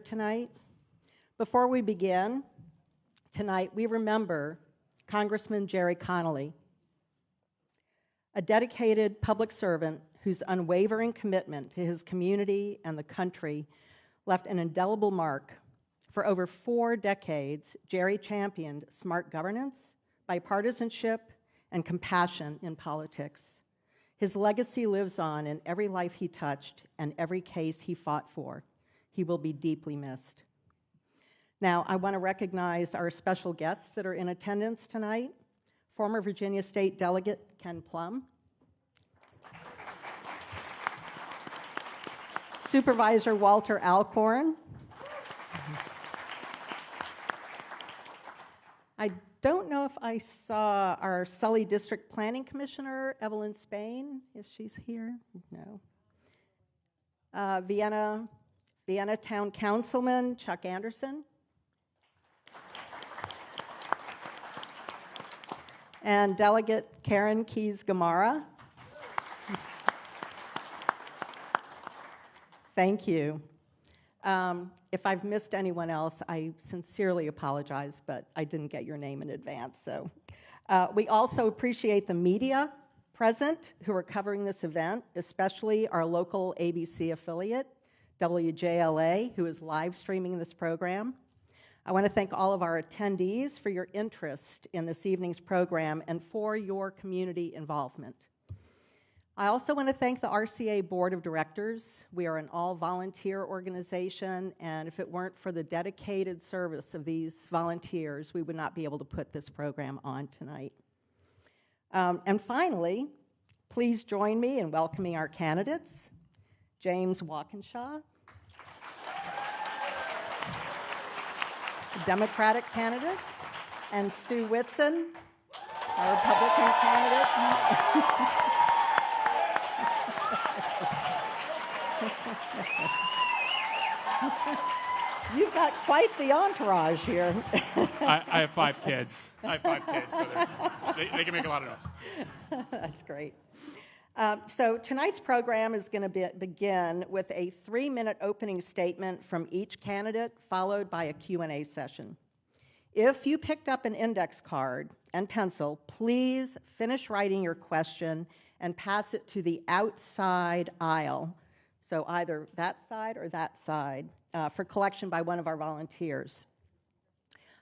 tonight. Before we begin, tonight we remember Congressman Gerry Connolly, a dedicated public servant whose unwavering commitment to his community and the country left an indelible mark. For over 4 decades, Gerry championed smart governance, bipartisanship, and compassion in politics. His legacy lives on in every life he touched and every case he fought for. He will be deeply missed. Now, I want to recognize our special guests that are in attendance tonight. Former Virginia State Delegate Ken Plum, Supervisor Walter Alcorn. I don't know if I saw our Sully District Planning Commissioner, Evelyn Spain, if she's here. No. Vienna Town Councilman Chuck Anderson. And Delegate Karen Keys-Gamarra. Thank you. If I've missed anyone else, I sincerely apologize, but I didn't get your name in advance. So, we also appreciate the media present who are covering this event, especially our local ABC affiliate, WJLA, who is live streaming this program. I want to thank all of our attendees for your interest in this evening's program and for your community involvement. I also want to thank the RCA Board of Directors. We are an all-volunteer organization, and if it weren't for the dedicated service of these volunteers, we would not be able to put this program on tonight. And finally, please join me in welcoming our candidates. James Walkenshaw, Democratic candidate, and Stu Witson, our Republican candidate. You've got quite the entourage here. I have 5 kids. So they can make a lot of noise. That's great. So tonight's program is going to begin with a 3-minute opening statement from each candidate, followed by a Q&A session. If you picked up an index card and pencil, please finish writing your question and pass it to the outside aisle, so either that side or that side, for collection by one of our volunteers.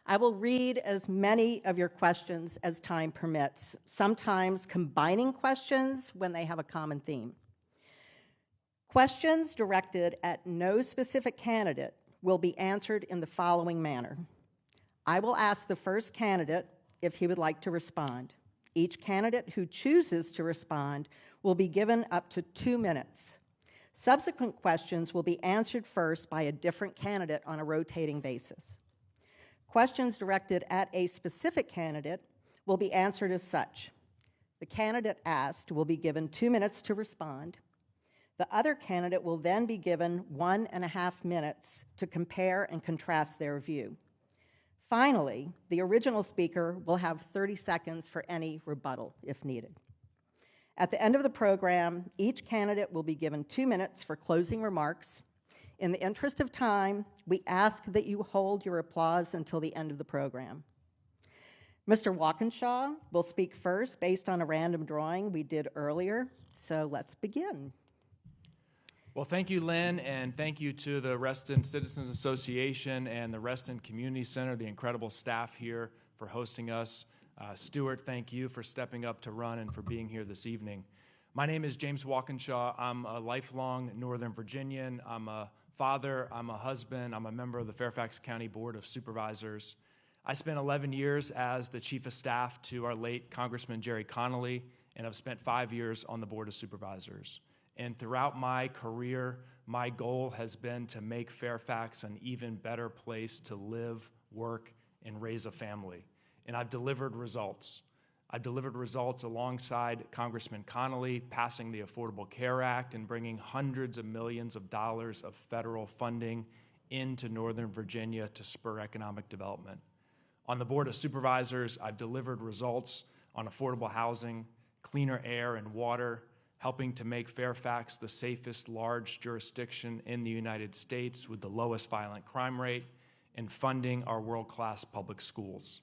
I will read as many of your questions as time permits, sometimes combining questions when they have a common theme. Questions directed at no specific candidate will be answered in the following manner. I will ask the first candidate if he would like to respond. Each candidate who chooses to respond will be given up to 2 minutes. Subsequent questions will be answered first by a different candidate on a rotating basis. Questions directed at a specific candidate will be answered as such. The candidate asked will be given 2 minutes to respond. The other candidate will then be given 1.5 minutes to compare and contrast their view. Finally, the original speaker will have 30 seconds for any rebuttal if needed. At the end of the program, each candidate will be given 2 minutes for closing remarks. In the interest of time, we ask that you hold your applause until the end of the program. Mr. Walkenshaw will speak first based on a random drawing we did earlier, so let's begin. Well, thank you, Lynn, and thank you to the Reston Citizens Association and the Reston Community Center, the incredible staff here for hosting us. Stuart, thank you for stepping up to run and for being here this evening. My name is James Walkenshaw. I'm a lifelong Northern Virginian. I'm a father, I'm a husband, I'm a member of the Fairfax County Board of Supervisors. I spent 11 years as the Chief of Staff to our late Congressman Gerry Connolly, and I've spent 5 years on the Board of Supervisors. And throughout my career, my goal has been to make Fairfax an even better place to live, work, and raise a family. And I've delivered results. I've delivered results alongside Congressman Connolly, passing the Affordable Care Act and bringing hundreds of millions of dollars of federal funding into Northern Virginia to spur economic development. On the Board of Supervisors, I've delivered results on affordable housing, cleaner air and water, helping to make Fairfax the safest large jurisdiction in the United States with the lowest violent crime rate, and funding our world-class public schools.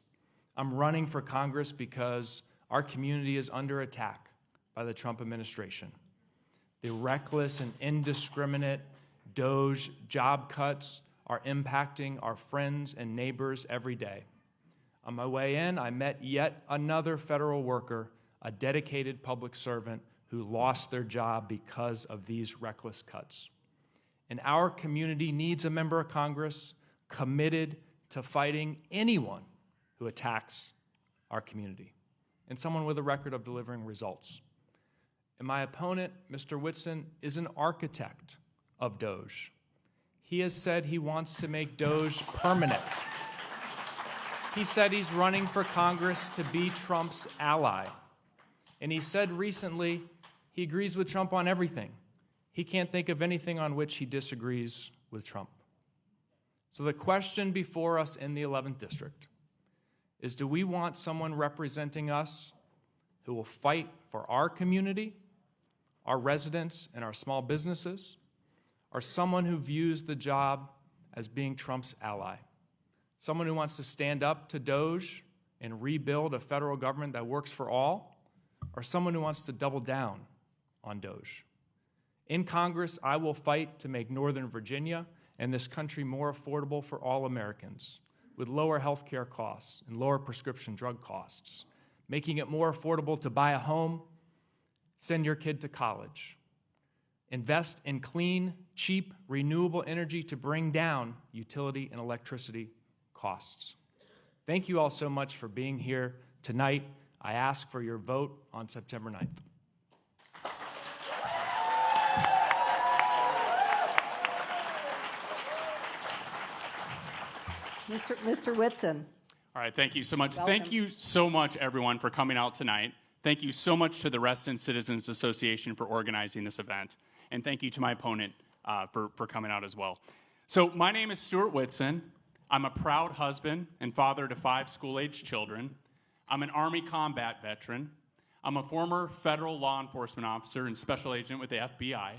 I'm running for Congress because our community is under attack by the Trump administration. The reckless and indiscriminate DOGE job cuts are impacting our friends and neighbors every day. On my way in, I met yet another federal worker, a dedicated public servant who lost their job because of these reckless cuts. And our community needs a member of Congress committed to fighting anyone who attacks our community, and someone with a record of delivering results. And my opponent, Mr. Witson, is an architect of DOGE. He has said he wants to make DOGE permanent. He said he's running for Congress to be Trump's ally. And he said recently he agrees with Trump on everything. He can't think of anything on which he disagrees with Trump. So the question before us in the 11th District is, do we want someone representing us who will fight for our community, our residents, and our small businesses, or someone who views the job as being Trump's ally? Someone who wants to stand up to DOGE and rebuild a federal government that works for all, or someone who wants to double down on DOGE? In Congress, I will fight to make Northern Virginia and this country more affordable for all Americans, with lower health care costs and lower prescription drug costs, making it more affordable to buy a home, send your kid to college, invest in clean, cheap, renewable energy to bring down utility and electricity costs. Thank you all so much for being here tonight. I ask for your vote on September 9th. Mr. Witson. All right, thank you so much. Welcome. Thank you so much, everyone, for coming out tonight. Thank you so much to the Reston Citizens Association for organizing this event. And thank you to my opponent for coming out as well. So my name is Stuart Witson. I'm a proud husband and father to 5 school-aged children. I'm an Army combat veteran. I'm a former federal law enforcement officer and special agent with the FBI.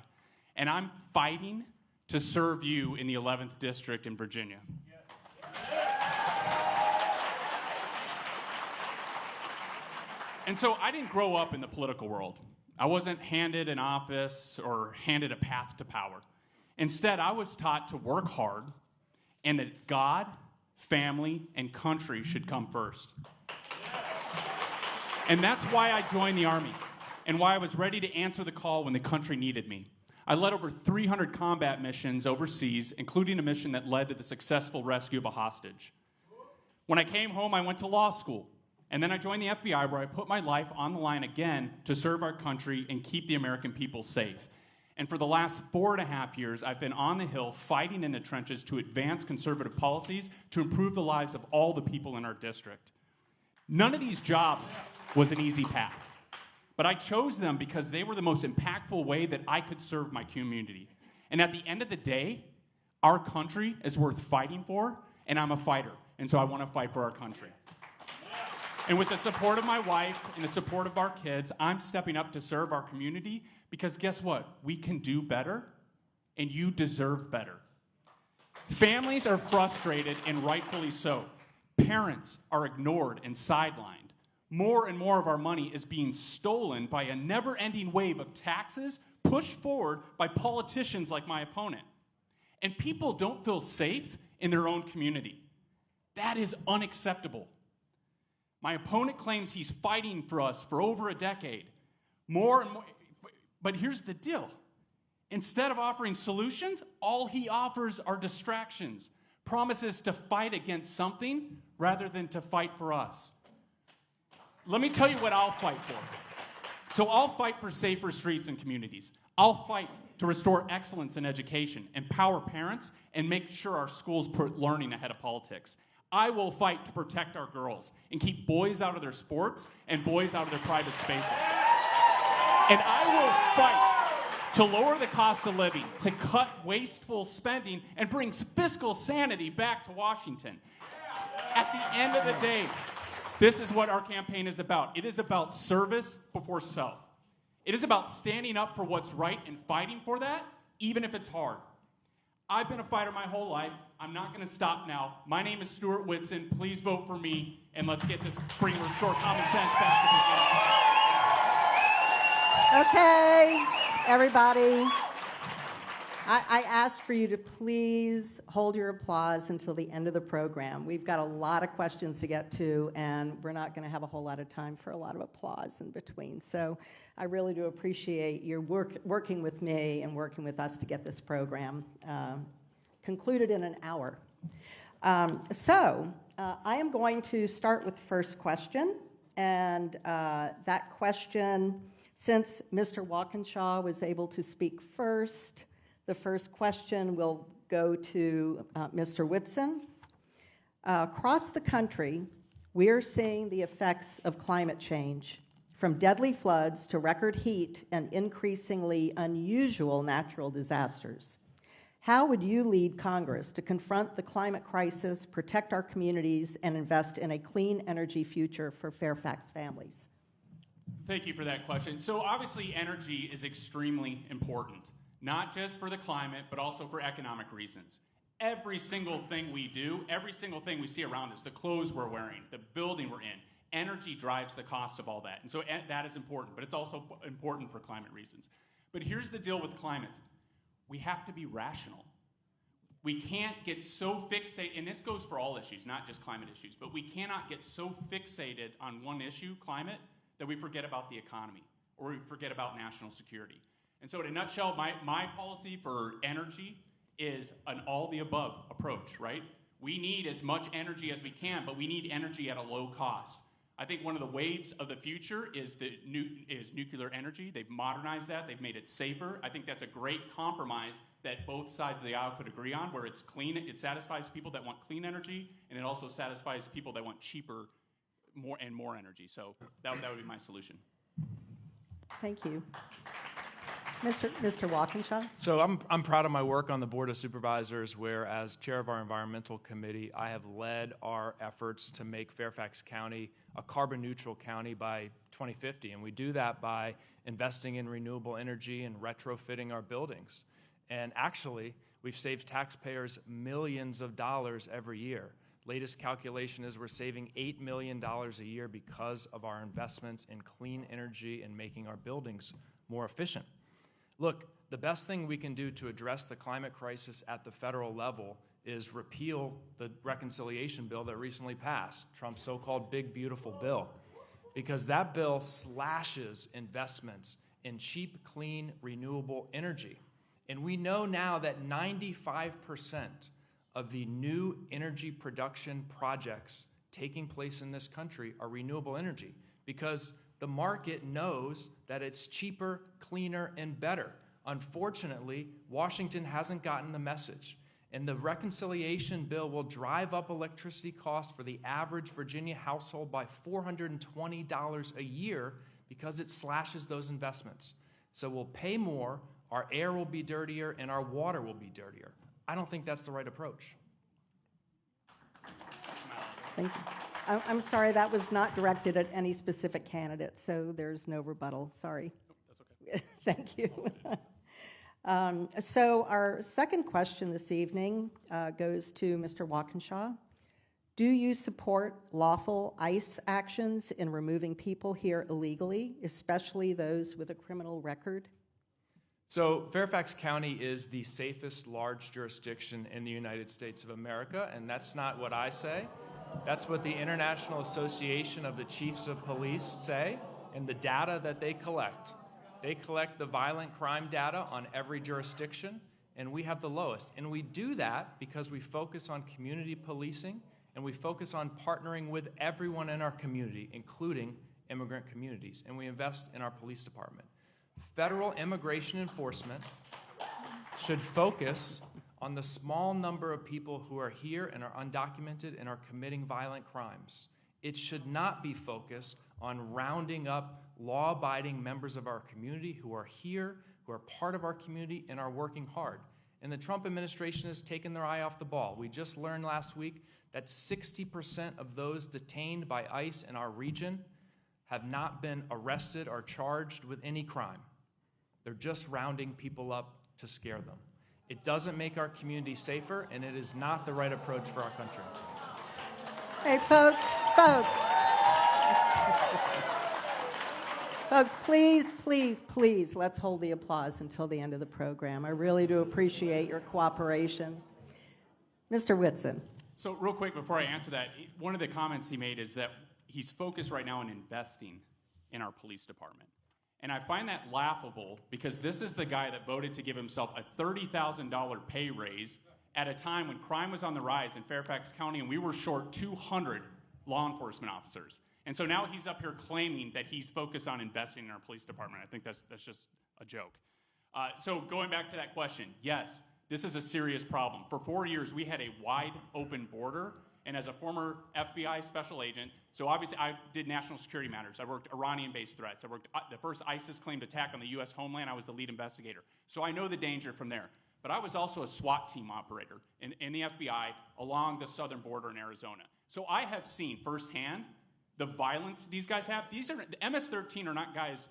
And I'm fighting to serve you in the 11th District in Virginia. And so I didn't grow up in the political world. I wasn't handed an office or handed a path to power. Instead, I was taught to work hard and that God, family, and country should come first. And that's why I joined the Army and why I was ready to answer the call when the country needed me. I led over 300 combat missions overseas, including a mission that led to the successful rescue of a hostage. When I came home, I went to law school. And then I joined the FBI, where I put my life on the line again to serve our country and keep the American people safe. And for the last 4.5 years, I've been on the Hill fighting in the trenches to advance conservative policies to improve the lives of all the people in our district. None of these jobs was an easy path, but I chose them because they were the most impactful way that I could serve my community. And at the end of the day, our country is worth fighting for, and I'm a fighter, and so I want to fight for our country. And with the support of my wife and the support of our kids, I'm stepping up to serve our community because guess what? We can do better, and you deserve better. Families are frustrated, and rightfully so. Parents are ignored and sidelined. More and more of our money is being stolen by a never-ending wave of taxes pushed forward by politicians like my opponent. And people don't feel safe in their own community. That is unacceptable. My opponent claims he's fighting for us for over a decade. More and more. But here's the deal. Instead of offering solutions, all he offers are distractions, promises to fight against something rather than to fight for us. Let me tell you what I'll fight for. So I'll fight for safer streets and communities. I'll fight to restore excellence in education, empower parents, and make sure our schools put learning ahead of politics. I will fight to protect our girls and keep boys out of their sports and boys out of their private spaces. And I will fight to lower the cost of living, to cut wasteful spending, and bring fiscal sanity back to Washington. At the end of the day, this is what our campaign is about. It is about service before self. It is about standing up for what's right and fighting for that, even if it's hard. I've been a fighter my whole life. I'm not going to stop now. My name is Stuart Witson. Please vote for me, and let's get this restore common sense back to the Okay, everybody. I ask for you to please hold your applause until the end of the program. We've got a lot of questions to get to, and we're not going to have a whole lot of time for a lot of applause in between. So I really do appreciate your working with me and working with us to get this program concluded in an hour. I am going to start with the first question, and that question, since Mr. Walkenshaw was able to speak first, the first question will go to Mr. Witson. Across the country, we are seeing the effects of climate change, from deadly floods to record heat and increasingly unusual natural disasters. How would you lead Congress to confront the climate crisis, protect our communities, and invest in a clean energy future for Fairfax families? Thank you for that question. So obviously energy is extremely important, not just for the climate, but also for economic reasons. Every single thing we do, every single thing we see around us, the clothes we're wearing, the building we're in, energy drives the cost of all that. And so that is important, but it's also important for climate reasons. But here's the deal with climate. We have to be rational. We can't get so fixated, and this goes for all issues, not just climate issues, but we cannot get so fixated on one issue, climate, that we forget about the economy or we forget about national security. And so in a nutshell, my policy for energy is an all-the-above approach, right? We need as much energy as we can, but we need energy at a low cost. I think one of the waves of the future is nuclear energy. They've modernized that. They've made it safer. I think that's a great compromise that both sides of the aisle could agree on, where it's clean. It satisfies people that want clean energy, and it also satisfies people that want cheaper more energy. So that would be my solution. Thank you. Mr. Walkenshaw? So I'm proud of my work on the Board of Supervisors, where as chair of our environmental committee, I have led our efforts to make Fairfax County a carbon neutral county by 2050. And we do that by investing in renewable energy and retrofitting our buildings. And actually, we've saved taxpayers millions of dollars every year. Latest calculation is we're saving $8 million a year because of our investments in clean energy and making our buildings more efficient. Look, the best thing we can do to address the climate crisis at the federal level is repeal the reconciliation bill that recently passed, Trump's so-called big, beautiful bill, because that bill slashes investments in cheap, clean, renewable energy. And we know now that 95% of the new energy production projects taking place in this country are renewable energy, because the market knows that it's cheaper, cleaner, and better. Unfortunately, Washington hasn't gotten the message. And the reconciliation bill will drive up electricity costs for the average Virginia household by $420 a year because it slashes those investments. So we'll pay more, our air will be dirtier, and our water will be dirtier. I don't think that's the right approach. Thank you. I'm sorry, that was not directed at any specific candidate, so there's no rebuttal. Sorry. That's okay. Thank you. So our second question this evening goes to Mr. Walkenshaw. Do you support lawful ICE actions in removing people here illegally, especially those with a criminal record? So Fairfax County is the safest large jurisdiction in the United States of America, and that's not what I say. That's what the International Association of the Chiefs of Police say, and the data that they collect. They collect the violent crime data on every jurisdiction, and we have the lowest. And we do that because we focus on community policing, and we focus on partnering with everyone in our community, including immigrant communities, and we invest in our police department. Federal immigration enforcement should focus on the small number of people who are here and are undocumented and are committing violent crimes. It should not be focused on rounding up law-abiding members of our community who are here, who are part of our community, and are working hard. And the Trump administration has taken their eye off the ball. We just learned last week that 60% of those detained by ICE in our region have not been arrested or charged with any crime. They're just rounding people up to scare them. It doesn't make our community safer, and it is not the right approach for our country. Hey, folks, please, let's hold the applause until the end of the program. I really do appreciate your cooperation. Mr. Witson. So real quick, before I answer that, one of the comments he made is that he's focused right now on investing in our police department. And I find that laughable because this is the guy that voted to give himself a $30,000 pay raise at a time when crime was on the rise in Fairfax County and we were short 200 law enforcement officers. And so now he's up here claiming that he's focused on investing in our police department. I think that's just a joke. So going back to that question, yes, this is a serious problem. For 4 years, we had a wide open border. And as a former FBI special agent, so obviously I did national security matters. I worked Iranian-based threats. I worked the first ISIS claimed attack on the U.S. homeland. I was the lead investigator. So I know the danger from there. But I was also a SWAT team operator in the FBI along the southern border in Arizona. So I have seen firsthand the violence these guys have. The MS-13 are not guys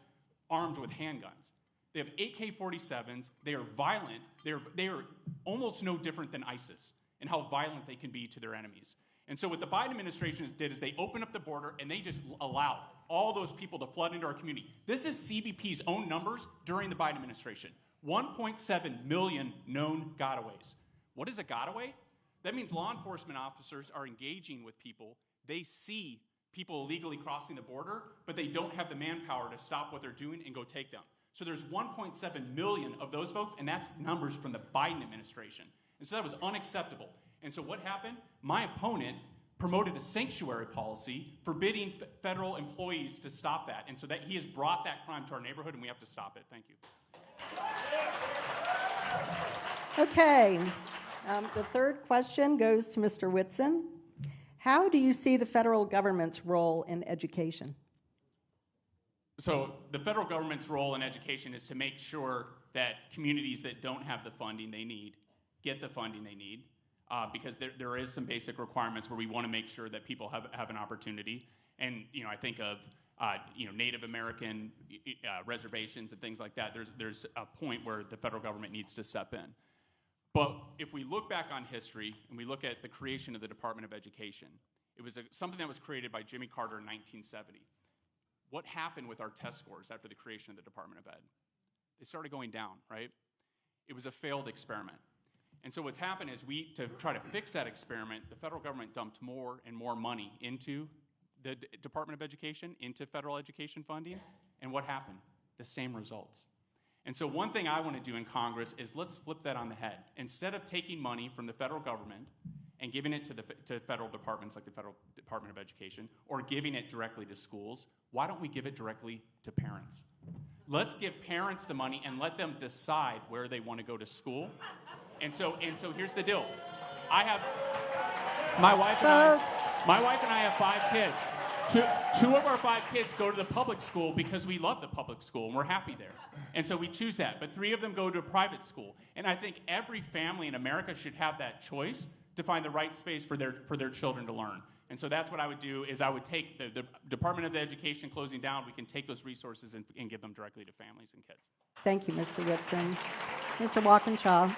armed with handguns. They have AK-47s. They are violent. They are almost no different than ISIS and how violent they can be to their enemies. And so what the Biden administration did is they opened up the border and they just allowed all those people to flood into our community. This is CBP's own numbers during the Biden administration. 1.7 million known gotaways. What is a gotaway? That means law enforcement officers are engaging with people. They see people illegally crossing the border, but they don't have the manpower to stop what they're doing and go take them. So there's 1.7 million of those folks, and that's numbers from the Biden administration. And so that was unacceptable. And so what happened? My opponent promoted a sanctuary policy forbidding federal employees to stop that. And so that he has brought that crime to our neighborhood, and we have to stop it. Thank you. Okay, the third question goes to Mr. Witson. How do you see the federal government's role in education? So the federal government's role in education is to make sure that communities that don't have the funding they need get the funding they need, because there is some basic requirements where we want to make sure that people have an opportunity. And I think of Native American reservations and things like that. There's a point where the federal government needs to step in. But if we look back on history and we look at the creation of the Department of Education, it was something that was created by Jimmy Carter in 1970. What happened with our test scores after the creation of the Department of Ed? They started going down, right? It was a failed experiment. And so what's happened is to try to fix that experiment, the federal government dumped more and more money into the Department of Education, into federal education funding. And what happened? The same results. And so one thing I want to do in Congress is let's flip that on the head. Instead of taking money from the federal government and giving it to federal departments like the Federal Department of Education, or giving it directly to schools, why don't we give it directly to parents? Let's give parents the money and let them decide where they want to go to school. And so here's the deal. My wife and I have 5 kids. Two of our 5 kids go to the public school because we love the public school and we're happy there. And so we choose that. But 3 of them go to a private school. And I think every family in America should have that choice to find the right space for their children to learn. And so that's what I would do, is I would take the Department of Education closing down. We can take those resources and give them directly to families and kids. Thank you, Mr. Witson. Mr. Walkenshaw.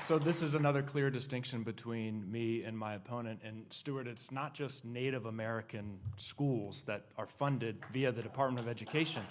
So this is another clear distinction between me and my opponent. And Stuart, it's not just Native American schools that are funded via the Department of Education.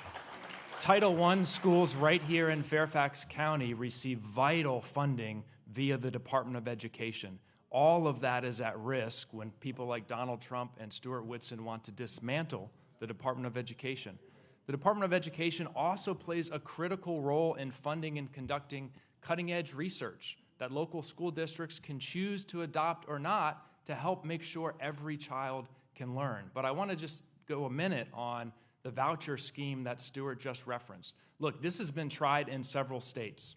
Title I schools right here in Fairfax County receive vital funding via the Department of Education. All of that is at risk when people like Donald Trump and Stuart Witson want to dismantle the Department of Education. The Department of Education also plays a critical role in funding and conducting cutting-edge research that local school districts can choose to adopt or not to help make sure every child can learn. But I want to just go a minute on the voucher scheme that Stuart just referenced. Look, this has been tried in several states.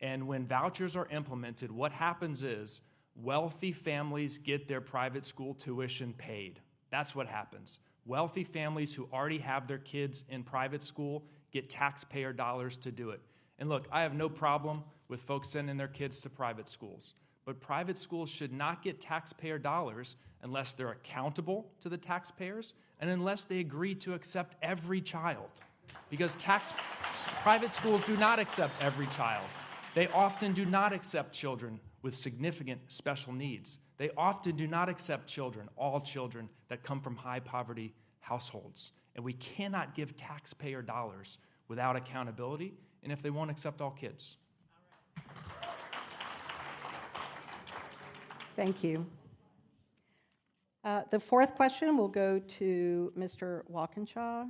And when vouchers are implemented, what happens is wealthy families get their private school tuition paid. That's what happens. Wealthy families who already have their kids in private school get taxpayer dollars to do it. And look, I have no problem with folks sending their kids to private schools. but private schools should not get taxpayer dollars unless they're accountable to the taxpayers and unless they agree to accept every child. Because private schools do not accept every child. They often do not accept children with significant special needs. They often do not accept all children that come from high poverty households. And we cannot give taxpayer dollars without accountability, and if they won't accept all kids. Thank you. The fourth question will go to Mr. Walkenshaw.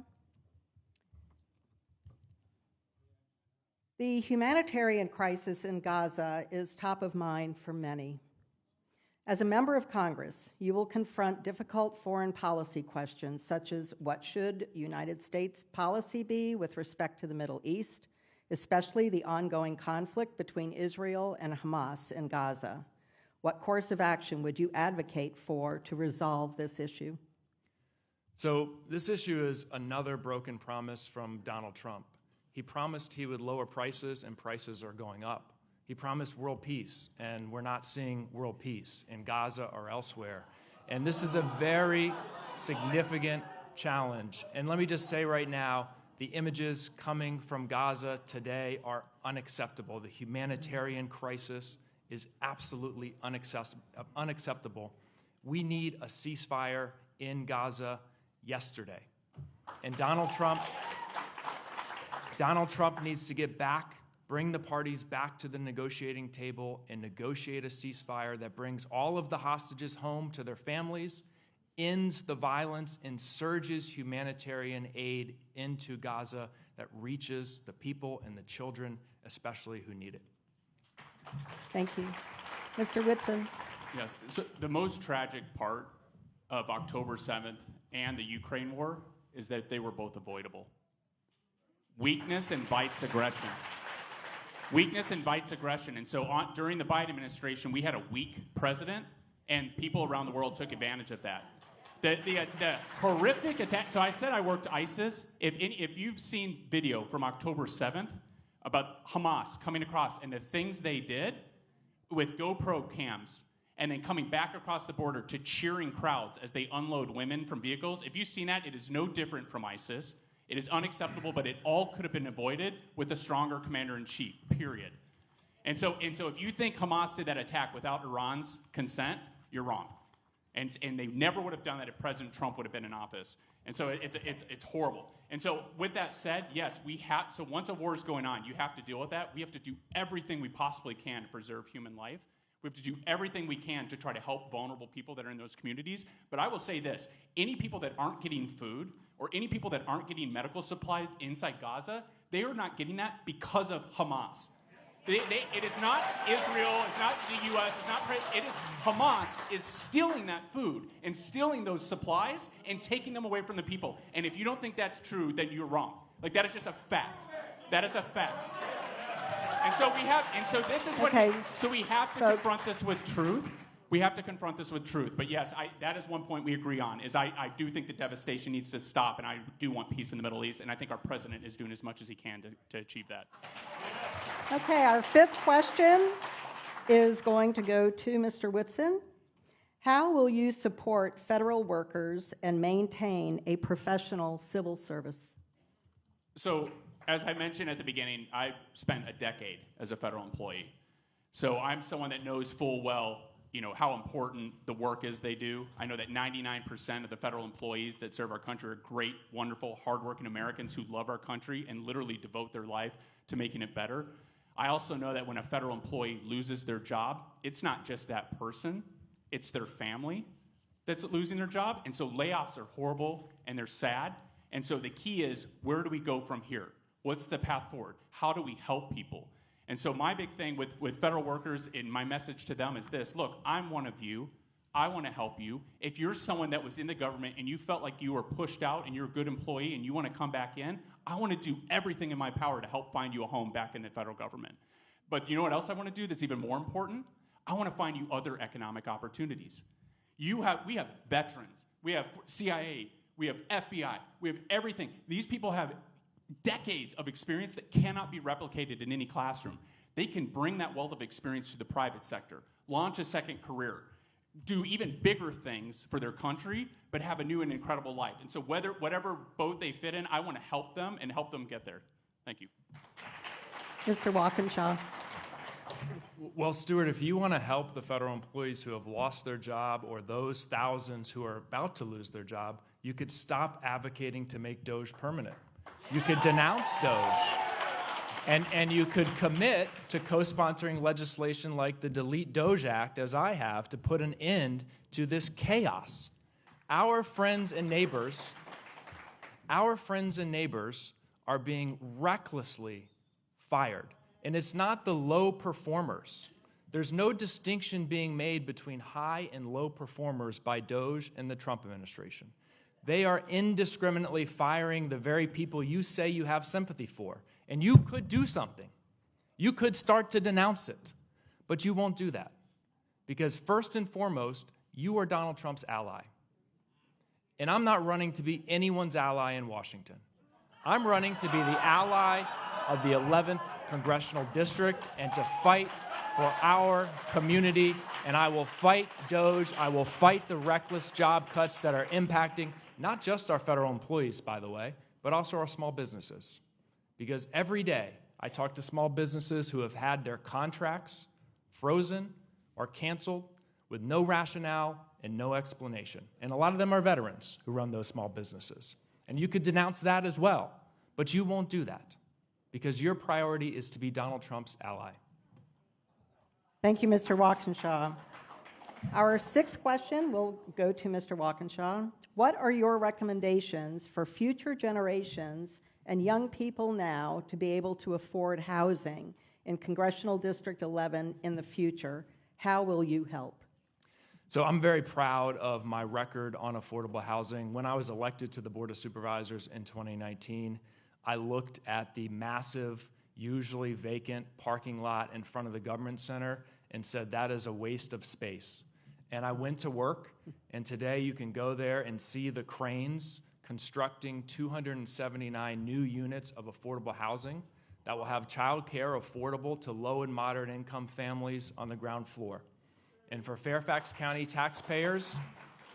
The humanitarian crisis in Gaza is top of mind for many. As a member of Congress, you will confront difficult foreign policy questions such as what should United States policy be with respect to the Middle East, especially the ongoing conflict between Israel and Hamas in Gaza. What course of action would you advocate for to resolve this issue? So this issue is another broken promise from Donald Trump. He promised he would lower prices, and prices are going up. He promised world peace, and we're not seeing world peace in Gaza or elsewhere. And this is a very significant challenge. And let me just say right now, the images coming from Gaza today are unacceptable. The humanitarian crisis is absolutely unacceptable. We need a ceasefire in Gaza yesterday. And Donald Trump needs to get back, bring the parties back to the negotiating table and negotiate a ceasefire that brings all of the hostages home to their families, ends the violence, and surges humanitarian aid into Gaza that reaches the people and the children, especially who need it. Thank you. Mr. Witson. Yes, so the most tragic part of October 7th and the Ukraine war is that they were both avoidable. Weakness invites aggression. Weakness invites aggression. And so during the Biden administration, we had a weak president, and people around the world took advantage of that. The horrific attack. So I said I worked ISIS. If you've seen video from October 7th about Hamas coming across and the things they did with GoPro cams and then coming back across the border to cheering crowds as they unload women from vehicles, if you've seen that, it is no different from ISIS. It is unacceptable, but it all could have been avoided with a stronger commander-in-chief, period. And so if you think Hamas did that attack without Iran's consent, you're wrong. And they never would have done that if President Trump would have been in office. And so it's horrible. And so with that said, yes, so once a war is going on, you have to deal with that. We have to do everything we possibly can to preserve human life. We have to do everything we can to try to help vulnerable people that are in those communities. But I will say this, any people that aren't getting food or any people that aren't getting medical supplies inside Gaza, they are not getting that because of Hamas. It is not Israel, it's not the U.S., it is Hamas is stealing that food and stealing those supplies and taking them away from the people. And if you don't think that's true, then you're wrong. Like, that is just a fact. That is a fact. And so we have to confront this with truth. We have to confront this with truth. But yes, that is one point we agree on, is I do think the devastation needs to stop, and I do want peace in the Middle East, and I think our president is doing as much as he can to achieve that. Okay, our fifth question is going to go to Mr. Witson. How will you support federal workers and maintain a professional civil service? So, as I mentioned at the beginning, I spent a decade as a federal employee. So I'm someone that knows full well, how important the work is they do. I know that 99% of the federal employees that serve our country are great, wonderful, hardworking Americans who love our country and literally devote their life to making it better. I also know that when a federal employee loses their job, it's not just that person, it's their family that's losing their job. And so layoffs are horrible and they're sad. And so the key is, where do we go from here? What's the path forward? How do we help people? And so my big thing with federal workers, and my message to them is this: look, I'm one of you. I want to help you. If you're someone that was in the government and you felt like you were pushed out and you're a good employee and you want to come back in, I want to do everything in my power to help find you a home back in the federal government. But you know what else I want to do that's even more important? I want to find you other economic opportunities. We have veterans. We have CIA. We have FBI. We have everything. These people have decades of experience that cannot be replicated in any classroom. They can bring that wealth of experience to the private sector. launch a second career, do even bigger things for their country, but have a new and incredible life. And so whatever boat they fit in, I want to help them and help them get there. Thank you. Mr. Walkenshaw. Well, Stuart, if you want to help the federal employees who have lost their job or those thousands who are about to lose their job, you could stop advocating to make DOGE permanent. You could denounce DOGE. And you could commit to co-sponsoring legislation like the Delete DOGE Act, as I have, to put an end to this chaos. Our friends and neighbors are being recklessly fired. And it's not the low performers. There's no distinction being made between high and low performers by DOGE and the Trump administration. They are indiscriminately firing the very people you say you have sympathy for. And you could do something. You could start to denounce it. But you won't do that. Because first and foremost, you are Donald Trump's ally. And I'm not running to be anyone's ally in Washington. I'm running to be the ally of the 11th Congressional District and to fight for our community. And I will fight DOGE. I will fight the reckless job cuts that are impacting not just our federal employees, by the way, but also our small businesses. Because every day I talk to small businesses who have had their contracts frozen or canceled with no rationale and no explanation. And a lot of them are veterans who run those small businesses. And you could denounce that as well, but you won't do that because your priority is to be Donald Trump's ally. Thank you, Mr. Walkenshaw. Our sixth question will go to Mr. Walkenshaw. What are your recommendations for future generations and young people now to be able to afford housing in Congressional District 11 in the future? How will you help? So I'm very proud of my record on affordable housing. When I was elected to the Board of Supervisors in 2019, I looked at the massive, usually vacant parking lot in front of the government center and said that is a waste of space. And I went to work, and today you can go there and see the cranes constructing 279 new units of affordable housing that will have child care affordable to low and moderate income families on the ground floor. And for Fairfax County taxpayers,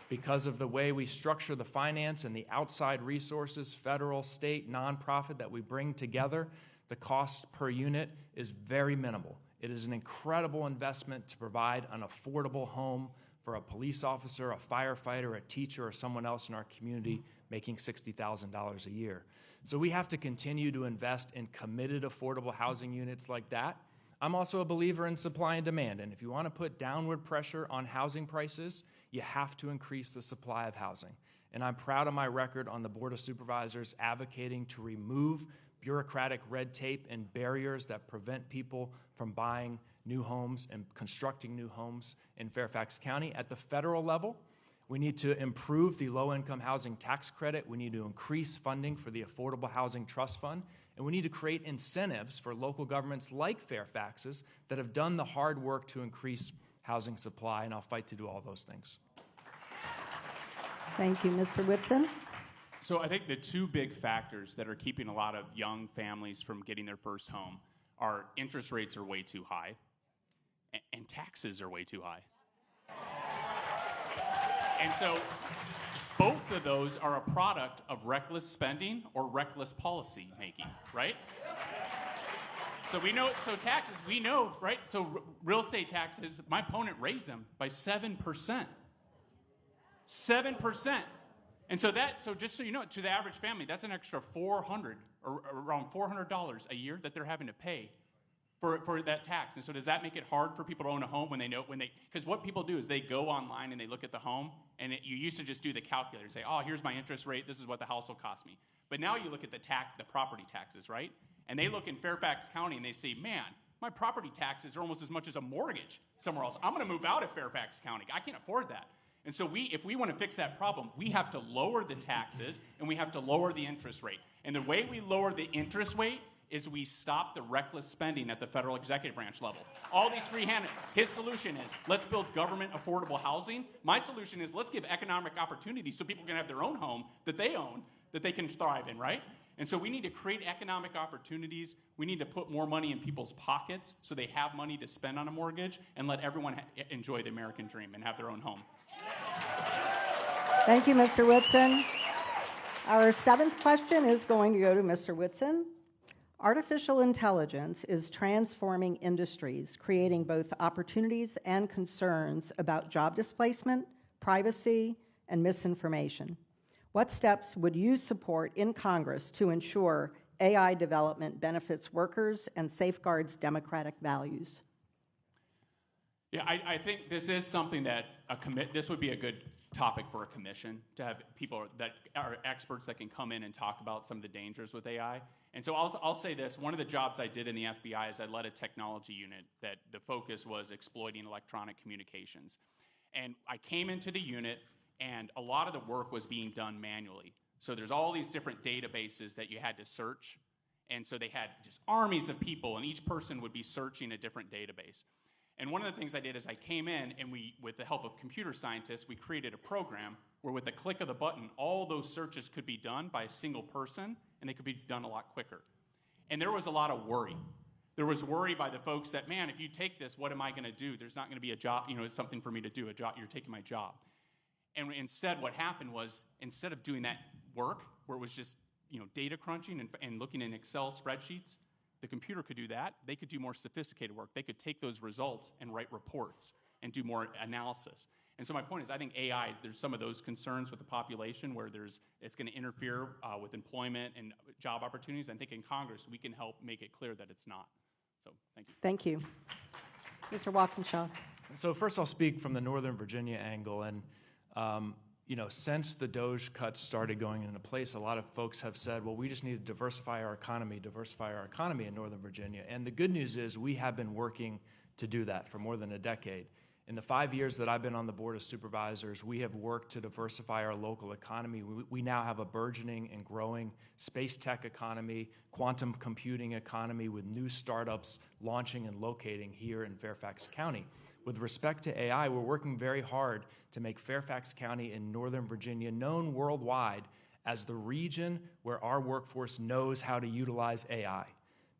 because of the way we structure the finance and the outside resources, federal, state, nonprofit that we bring together, the cost per unit is very minimal. It is an incredible investment to provide an affordable home for a police officer, a firefighter, a teacher, or someone else in our community making $60,000 a year. So we have to continue to invest in committed affordable housing units like that. I'm also a believer in supply and demand, and if you want to put downward pressure on housing prices, you have to increase the supply of housing. And I'm proud of my record on the Board of Supervisors advocating to remove bureaucratic red tape and barriers that prevent people from buying new homes and constructing new homes in Fairfax County. At the federal level, we need to improve the low-income housing tax credit. We need to increase funding for the Affordable Housing Trust Fund. And we need to create incentives for local governments like Fairfax's that have done the hard work to increase housing supply, and I'll fight to do all those things. Thank you. Mr. Witson? So I think the two big factors that are keeping a lot of young families from getting their first home are interest rates are way too high and taxes are way too high. And so both of those are a product of reckless spending or reckless policy making, right? So we know, so taxes, we know, right? So real estate taxes, my opponent raised them by 7%. 7%. And so just so you know, to the average family, that's an extra $400 or around $400 a year that they're having to pay for that tax. And so does that make it hard for people to own a home because what people do is they go online and they look at the home, and you used to just do the calculator and say, oh, here's my interest rate, this is what the house will cost me. But now you look at the property taxes, right? And they look in Fairfax County and they say, man, my property taxes are almost as much as a mortgage somewhere else. I'm gonna move out of Fairfax County. I can't afford that. And so if we want to fix that problem, we have to lower the taxes and we have to lower the interest rate. And the way we lower the interest rate is we stop the reckless spending at the federal executive branch level. All these free-handed, his solution is, let's build government affordable housing. My solution is, let's give economic opportunities so people can have their own home that they own, that they can thrive in, right? And so we need to create economic opportunities. We need to put more money in people's pockets so they have money to spend on a mortgage, and let everyone enjoy the American dream and have their own home. Thank you, Mr. Witson. Our seventh question is going to go to Mr. Witson. Artificial intelligence is transforming industries, creating both opportunities and concerns about job displacement, privacy, and misinformation. What steps would you support in Congress to ensure AI development benefits workers and safeguards democratic values? Yeah, I think this is something that this would be a good topic for a commission, to have people that are experts that can come in and talk about some of the dangers with AI. And so I'll say this, one of the jobs I did in the FBI is I led a technology unit that the focus was exploiting electronic communications. And I came into the unit, and a lot of the work was being done manually. So there's all these different databases that you had to search. And so they had just armies of people, and each person would be searching a different database. And one of the things I did is I came in, and with the help of computer scientists, we created a program where with the click of the button, all those searches could be done by a single person, and they could be done a lot quicker. And there was a lot of worry. There was worry by the folks that, man, if you take this, what am I going to do? There's not going to be a job, it's something for me to do, a job, you're taking my job. And instead, what happened was, instead of doing that work, where it was just data crunching and looking in Excel spreadsheets, the computer could do that. They could do more sophisticated work. They could take those results and write reports and do more analysis. And so my point is, I think AI, there's some of those concerns with the population where it's going to interfere with employment and job opportunities. I think in Congress, we can help make it clear that it's not. So thank you. Thank you. Mr. Walkenshaw. So first I'll speak from the Northern Virginia angle. And since the DOGE cuts started going into place, a lot of folks have said, well, we just need to diversify our economy in Northern Virginia. And the good news is we have been working to do that for more than a decade. In the 5 years that I've been on the Board of Supervisors, we have worked to diversify our local economy. We now have a burgeoning and growing space tech economy, quantum computing economy with new startups launching and locating here in Fairfax County. With respect to AI, we're working very hard to make Fairfax County in Northern Virginia known worldwide as the region where our workforce knows how to utilize AI,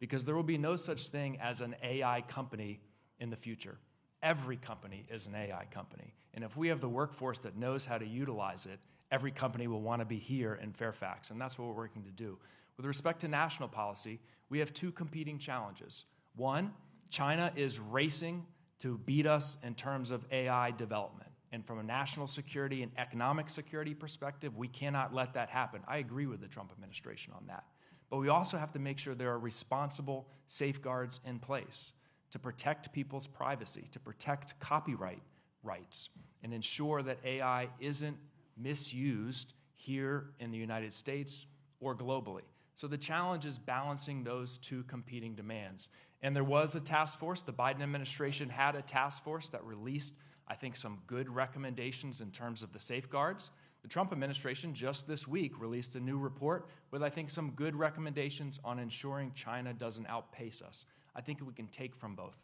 because there will be no such thing as an AI company in the future. Every company is an AI company. And if we have the workforce that knows how to utilize it, every company will want to be here in Fairfax, and that's what we're working to do. With respect to national policy, we have two competing challenges. One, China is racing to beat us in terms of AI development. And from a national security and economic security perspective, we cannot let that happen. I agree with the Trump administration on that. But we also have to make sure there are responsible safeguards in place to protect people's privacy, to protect copyright rights, and ensure that AI isn't misused here in the United States or globally. So the challenge is balancing those two competing demands. And there was a task force. The Biden administration had a task force that released, I think, some good recommendations in terms of the safeguards. The Trump administration just this week released a new report with, I think, some good recommendations on ensuring China doesn't outpace us. I think we can take from both.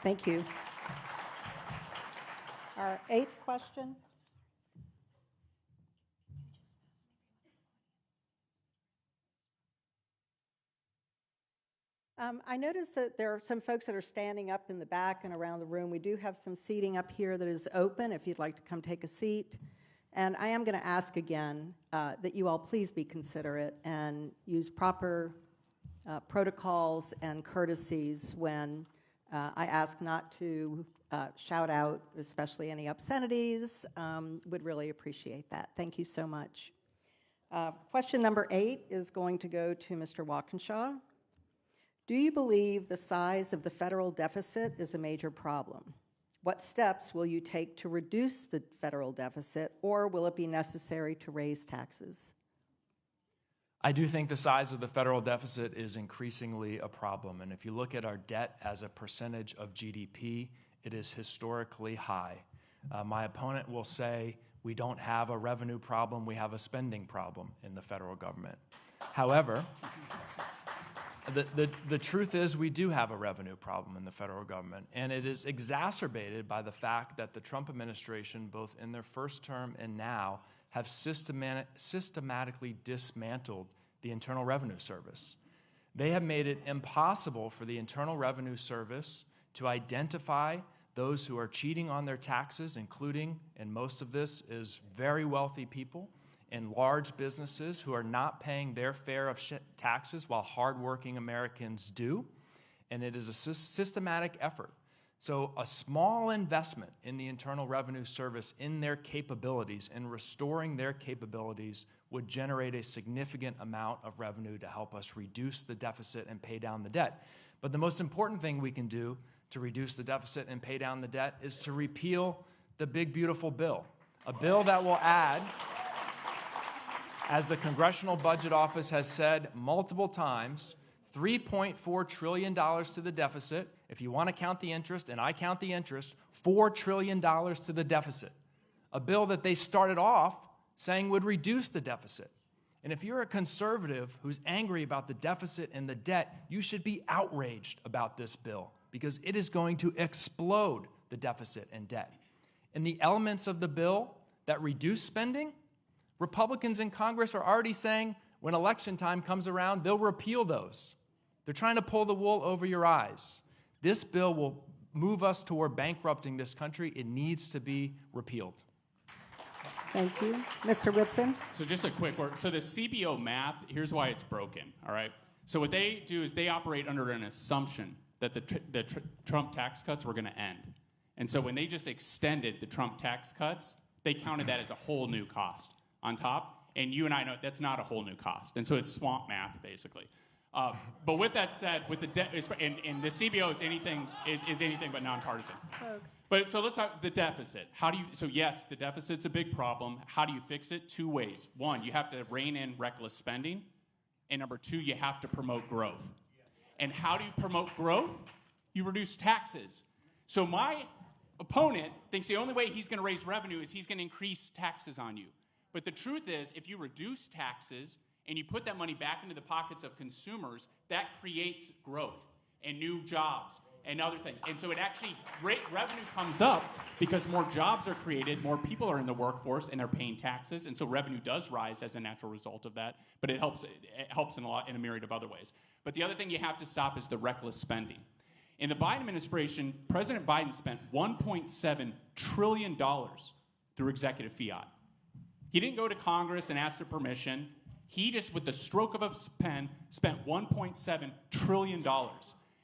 Thank you. Our eighth question. I noticed that there are some folks that are standing up in the back and around the room. We do have some seating up here that is open if you'd like to come take a seat. And I am going to ask again that you all please be considerate and use proper protocols and courtesies when I ask not to shout out, especially any obscenities. Would really appreciate that. Thank you so much. Question number 8 is going to go to Mr. Walkenshaw. Do you believe the size of the federal deficit is a major problem? What steps will you take to reduce the federal deficit, or will it be necessary to raise taxes? I do think the size of the federal deficit is increasingly a problem. And if you look at our debt as a percentage of GDP, it is historically high. My opponent will say we don't have a revenue problem, we have a spending problem in the federal government. However, the truth is we do have a revenue problem in the federal government, and it is exacerbated by the fact that the Trump administration, both in their first term and now, have systematically dismantled the Internal Revenue Service. They have made it impossible for the Internal Revenue Service to identify those who are cheating on their taxes, including, and most of this is very wealthy people and large businesses who are not paying their share of taxes while hardworking Americans do. And it is a systematic effort. So a small investment in the Internal Revenue Service in their capabilities, in restoring their capabilities, would generate a significant amount of revenue to help us reduce the deficit and pay down the debt. But the most important thing we can do to reduce the deficit and pay down the debt is to repeal the big, beautiful bill, a bill that will add, as the Congressional Budget Office has said multiple times, $3.4 trillion to the deficit. If you want to count the interest, and I count the interest, $4 trillion to the deficit. A bill that they started off saying would reduce the deficit. And if you're a conservative who's angry about the deficit and the debt, you should be outraged about this bill because it is going to explode the deficit and debt. And the elements of the bill that reduce spending, Republicans in Congress are already saying when election time comes around, they'll repeal those. They're trying to pull the wool over your eyes. This bill will move us toward bankrupting this country. It needs to be repealed. Thank you. Mr. Witson? So just a quick word. So the CBO math, here's why it's broken, all right? So what they do is they operate under an assumption that the Trump tax cuts were going to end. And so when they just extended the Trump tax cuts, they counted that as a whole new cost on top. And you and I know that's not a whole new cost. And so it's swamp math, basically. But with that said, with the and the CBO is anything but nonpartisan. But so let's talk the deficit. So yes, the deficit's a big problem. How do you fix it? Two ways. One, you have to rein in reckless spending. And number two, you have to promote growth. And how do you promote growth? You reduce taxes. So my opponent thinks the only way he's going to raise revenue is he's going to increase taxes on you. But the truth is, if you reduce taxes and you put that money back into the pockets of consumers, that creates growth and new jobs and other things. And so it actually, revenue comes up because more jobs are created, more people are in the workforce, and they're paying taxes. And so revenue does rise as a natural result of that. But it helps in a myriad of other ways. But the other thing you have to stop is the reckless spending. In the Biden administration, President Biden spent $1.7 trillion through executive fiat. He didn't go to Congress and ask for permission. He just, with the stroke of a pen, spent $1.7 trillion.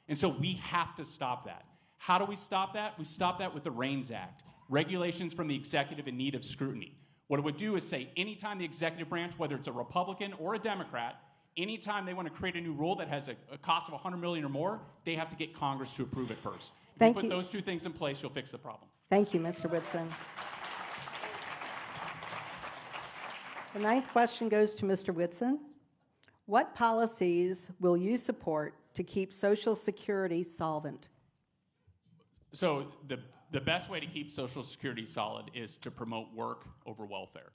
And so we have to stop that. How do we stop that? We stop that with the REINS Act, regulations from the executive in need of scrutiny. What it would do is say anytime the executive branch, whether it's a Republican or a Democrat, anytime they want to create a new rule that has a cost of $100 million or more, they have to get Congress to approve it first. If you put those two things in place, you'll fix the problem. Thank you, Mr. Witson. The ninth question goes to Mr. Witson. What policies will you support to keep Social Security solvent? So the best way to keep Social Security solid is to promote work over welfare.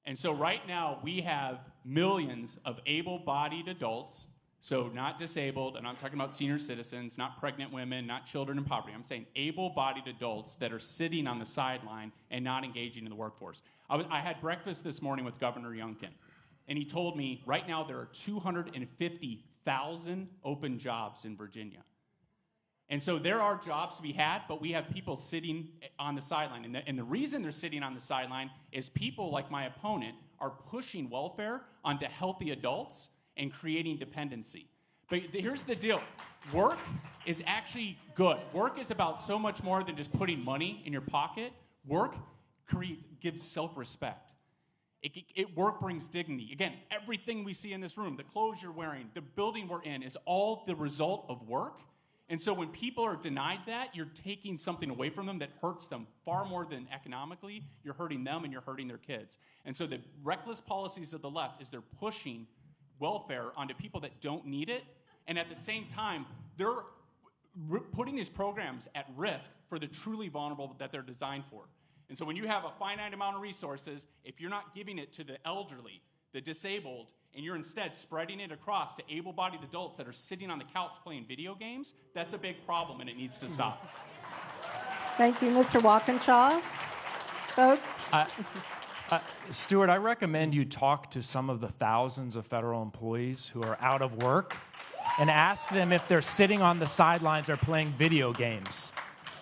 And so right now we have millions of able-bodied adults, so not disabled, and I'm talking about senior citizens, not pregnant women, not children in poverty. I'm saying able-bodied adults that are sitting on the sideline and not engaging in the workforce. I had breakfast this morning with Governor Youngkin, and he told me right now there are 250,000 open jobs in Virginia. And so there are jobs to be had, but we have people sitting on the sideline. And the reason they're sitting on the sideline is people like my opponent are pushing welfare onto healthy adults and creating dependency. But here's the deal. Work is actually good. Work is about so much more than just putting money in your pocket. Work gives self-respect. Work brings dignity. Again, everything we see in this room, the clothes you're wearing, the building we're in, is all the result of work. And so when people are denied that, you're taking something away from them that hurts them far more than economically. You're hurting them and you're hurting their kids. And so the reckless policies of the left is they're pushing welfare onto people that don't need it. And at the same time, they're putting these programs at risk for the truly vulnerable that they're designed for. And so when you have a finite amount of resources, if you're not giving it to the elderly, the disabled, and you're instead spreading it across to able-bodied adults that are sitting on the couch playing video games, that's a big problem and it needs to stop. Thank you, Mr. Walkenshaw. Folks? Stuart, I recommend you talk to some of the thousands of federal employees who are out of work and ask them if they're sitting on the sidelines or playing video games.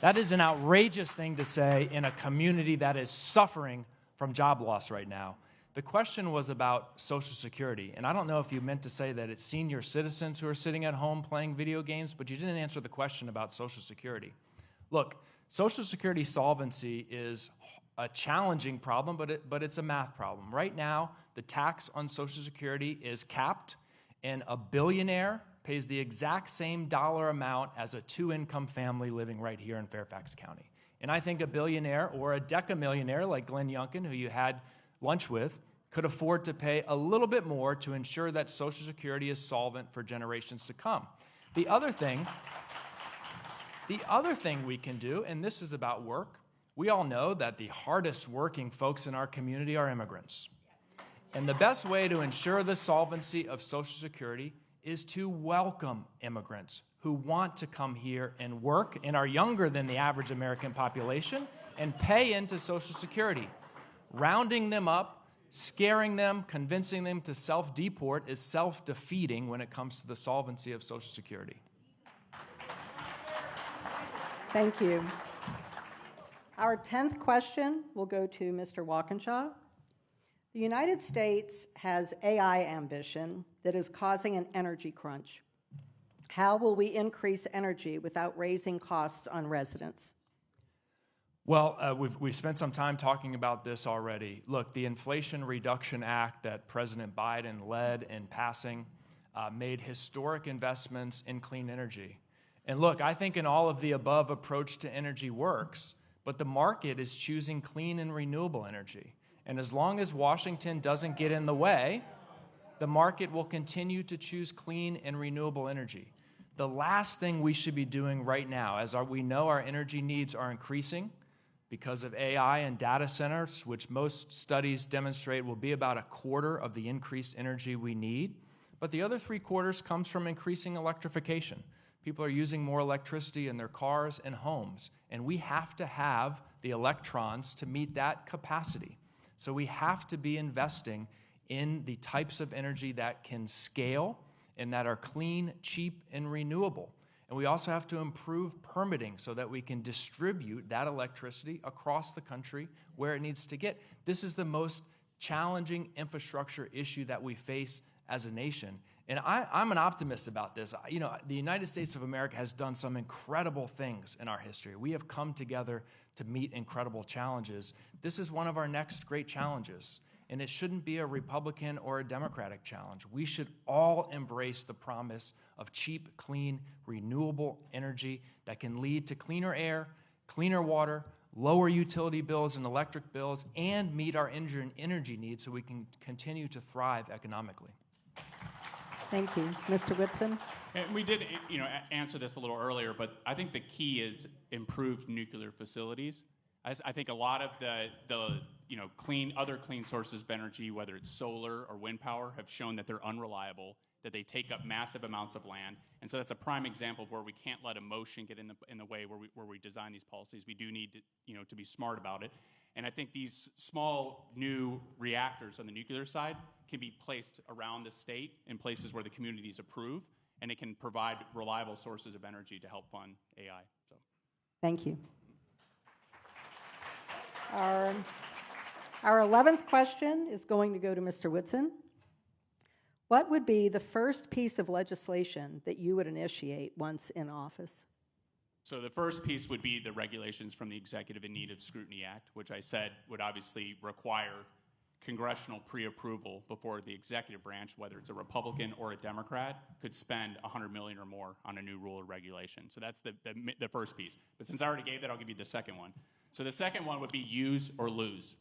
That is an outrageous thing to say in a community that is suffering from job loss right now. The question was about Social Security, and I don't know if you meant to say that it's senior citizens who are sitting at home playing video games, but you didn't answer the question about Social Security. Look, Social Security solvency is a challenging problem, but it's a math problem. Right now, the tax on Social Security is capped, and a billionaire pays the exact same dollar amount as a two-income family living right here in Fairfax County. And I think a billionaire or a decamillionaire like Glenn Youngkin, who you had lunch with, could afford to pay a little bit more to ensure that Social Security is solvent for generations to come. The other thing we can do, and this is about work, we all know that the hardest working folks in our community are immigrants. And the best way to ensure the solvency of Social Security is to welcome immigrants who want to come here and work and are younger than the average American population and pay into Social Security. Rounding them up, scaring them, convincing them to self-deport is self-defeating when it comes to the solvency of Social Security. Thank you. Our 10th question will go to Mr. Walkenshaw. The United States has AI ambition that is causing an energy crunch. How will we increase energy without raising costs on residents? Well, we've spent some time talking about this already. Look, the Inflation Reduction Act that President Biden led in passing made historic investments in clean energy. And look, I think an all of the above approach to energy works, but the market is choosing clean and renewable energy. And as long as Washington doesn't get in the way, the market will continue to choose clean and renewable energy. The last thing we should be doing right now, as we know our energy needs are increasing because of AI and data centers, which most studies demonstrate will be about a quarter of the increased energy we need. But the other 3/4 comes from increasing electrification. People are using more electricity in their cars and homes, and we have to have the electrons to meet that capacity. So we have to be investing in the types of energy that can scale and that are clean, cheap, and renewable. And we also have to improve permitting so that we can distribute that electricity across the country where it needs to get. This is the most challenging infrastructure issue that we face as a nation. And I'm an optimist about this. You know, the United States of America has done some incredible things in our history. We have come together to meet incredible challenges. This is one of our next great challenges. And it shouldn't be a Republican or a Democratic challenge. We should all embrace the promise of cheap, clean, renewable energy that can lead to cleaner air, cleaner water, lower utility bills and electric bills, and meet our energy needs so we can continue to thrive economically. Thank you. Mr. Witson? And we did, answer this a little earlier, but I think the key is improved nuclear facilities. I think a lot of the other clean sources of energy, whether it's solar or wind power, have shown that they're unreliable, that they take up massive amounts of land, and so that's a prime example of where we can't let emotion get in the way where we design these policies. We do need to be smart about it, and I think these small new reactors on the nuclear side can be placed around the state in places where the communities approve, and it can provide reliable sources of energy to help fund AI. So, thank you. Our 11th question is going to go to Mr. Witson. What would be the first piece of legislation that you would initiate once in office? So the first piece would be the regulations from the Executive in Need of Scrutiny Act, which I said would obviously require congressional pre-approval before the executive branch, whether it's a Republican or a Democrat, could spend $100 million or more on a new rule or regulation. So that's the first piece. But since I already gave that, I'll give you the second one. So the second one would be use or lose.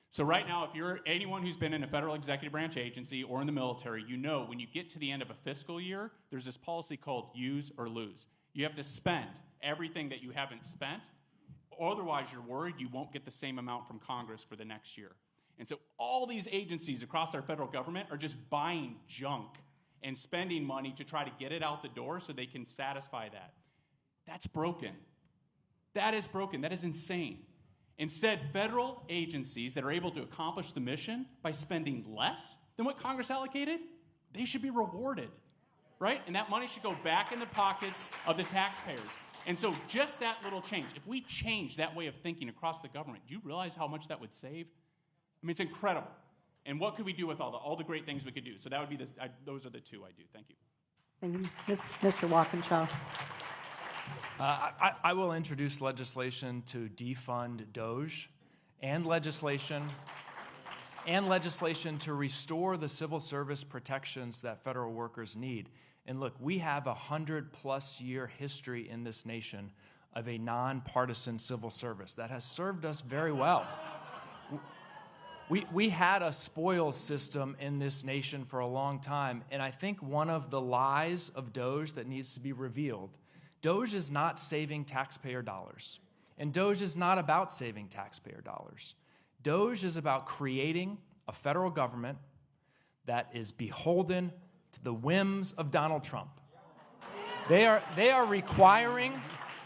So right now, if you're anyone who's been in a federal executive branch agency or in the military, you know when you get to the end of a fiscal year, there's this policy called use or lose. You have to spend everything that you haven't spent, otherwise you're worried you won't get the same amount from Congress for the next year. And so all these agencies across our federal government are just buying junk and spending money to try to get it out the door so they can satisfy that. That's broken. That is broken. That is insane. Instead, federal agencies that are able to accomplish the mission by spending less than what Congress allocated, they should be rewarded, right? And that money should go back in the pockets of the taxpayers. And so just that little change, if we change that way of thinking across the government, do you realize how much that would save? I mean, it's incredible. And what could we do with all the great things we could do? So that would be those are the two I do. Thank you. Thank you. Mr. Walkenshaw. I will introduce legislation to defund DOJ and legislation to restore the civil service protections that federal workers need. And look, we have a 100+ year history in this nation of a nonpartisan civil service that has served us very well. We had a spoils system in this nation for a long time, and I think one of the lies of DOJ that needs to be revealed, DOJ is not saving taxpayer dollars, and DOJ is not about saving taxpayer dollars. DOJ is about creating a federal government that is beholden to the whims of Donald Trump. They are requiring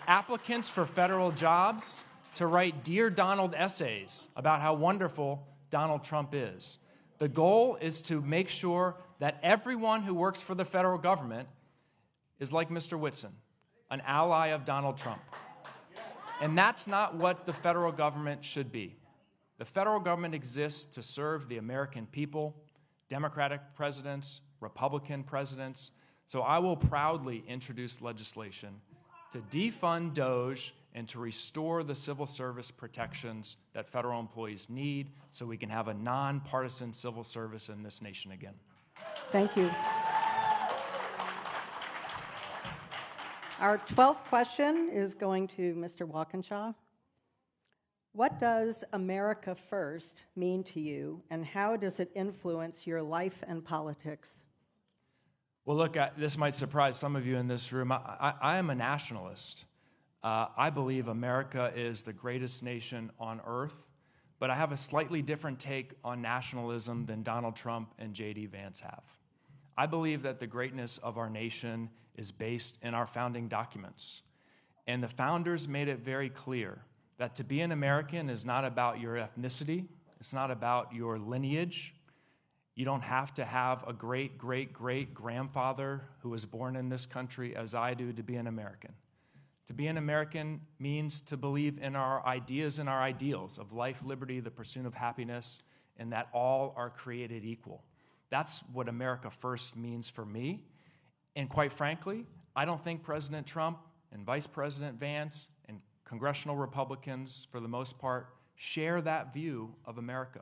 applicants for federal jobs to write Dear Donald essays about how wonderful Donald Trump is. The goal is to make sure that everyone who works for the federal government is like Mr. Witson, an ally of Donald Trump. And that's not what the federal government should be. The federal government exists to serve the American people, Democratic presidents, Republican presidents. So I will proudly introduce legislation to defund DOJ and to restore the civil service protections that federal employees need so we can have a nonpartisan civil service in this nation again. Thank you. Our 12th question is going to Mr. Walkenshaw. What does America First mean to you, and how does it influence your life and politics? Well, look, this might surprise some of you in this room. I am a nationalist. I believe America is the greatest nation on earth, but I have a slightly different take on nationalism than Donald Trump and J.D. Vance have. I believe that the greatness of our nation is based in our founding documents. And the founders made it very clear that to be an American is not about your ethnicity, it's not about your lineage. You don't have to have a great-great-great-grandfather who was born in this country as I do to be an American. To be an American means to believe in our ideas and our ideals of life, liberty, the pursuit of happiness, and that all are created equal. That's what America First means for me. And quite frankly, I don't think President Trump and Vice President Vance and congressional Republicans, for the most part, share that view of America.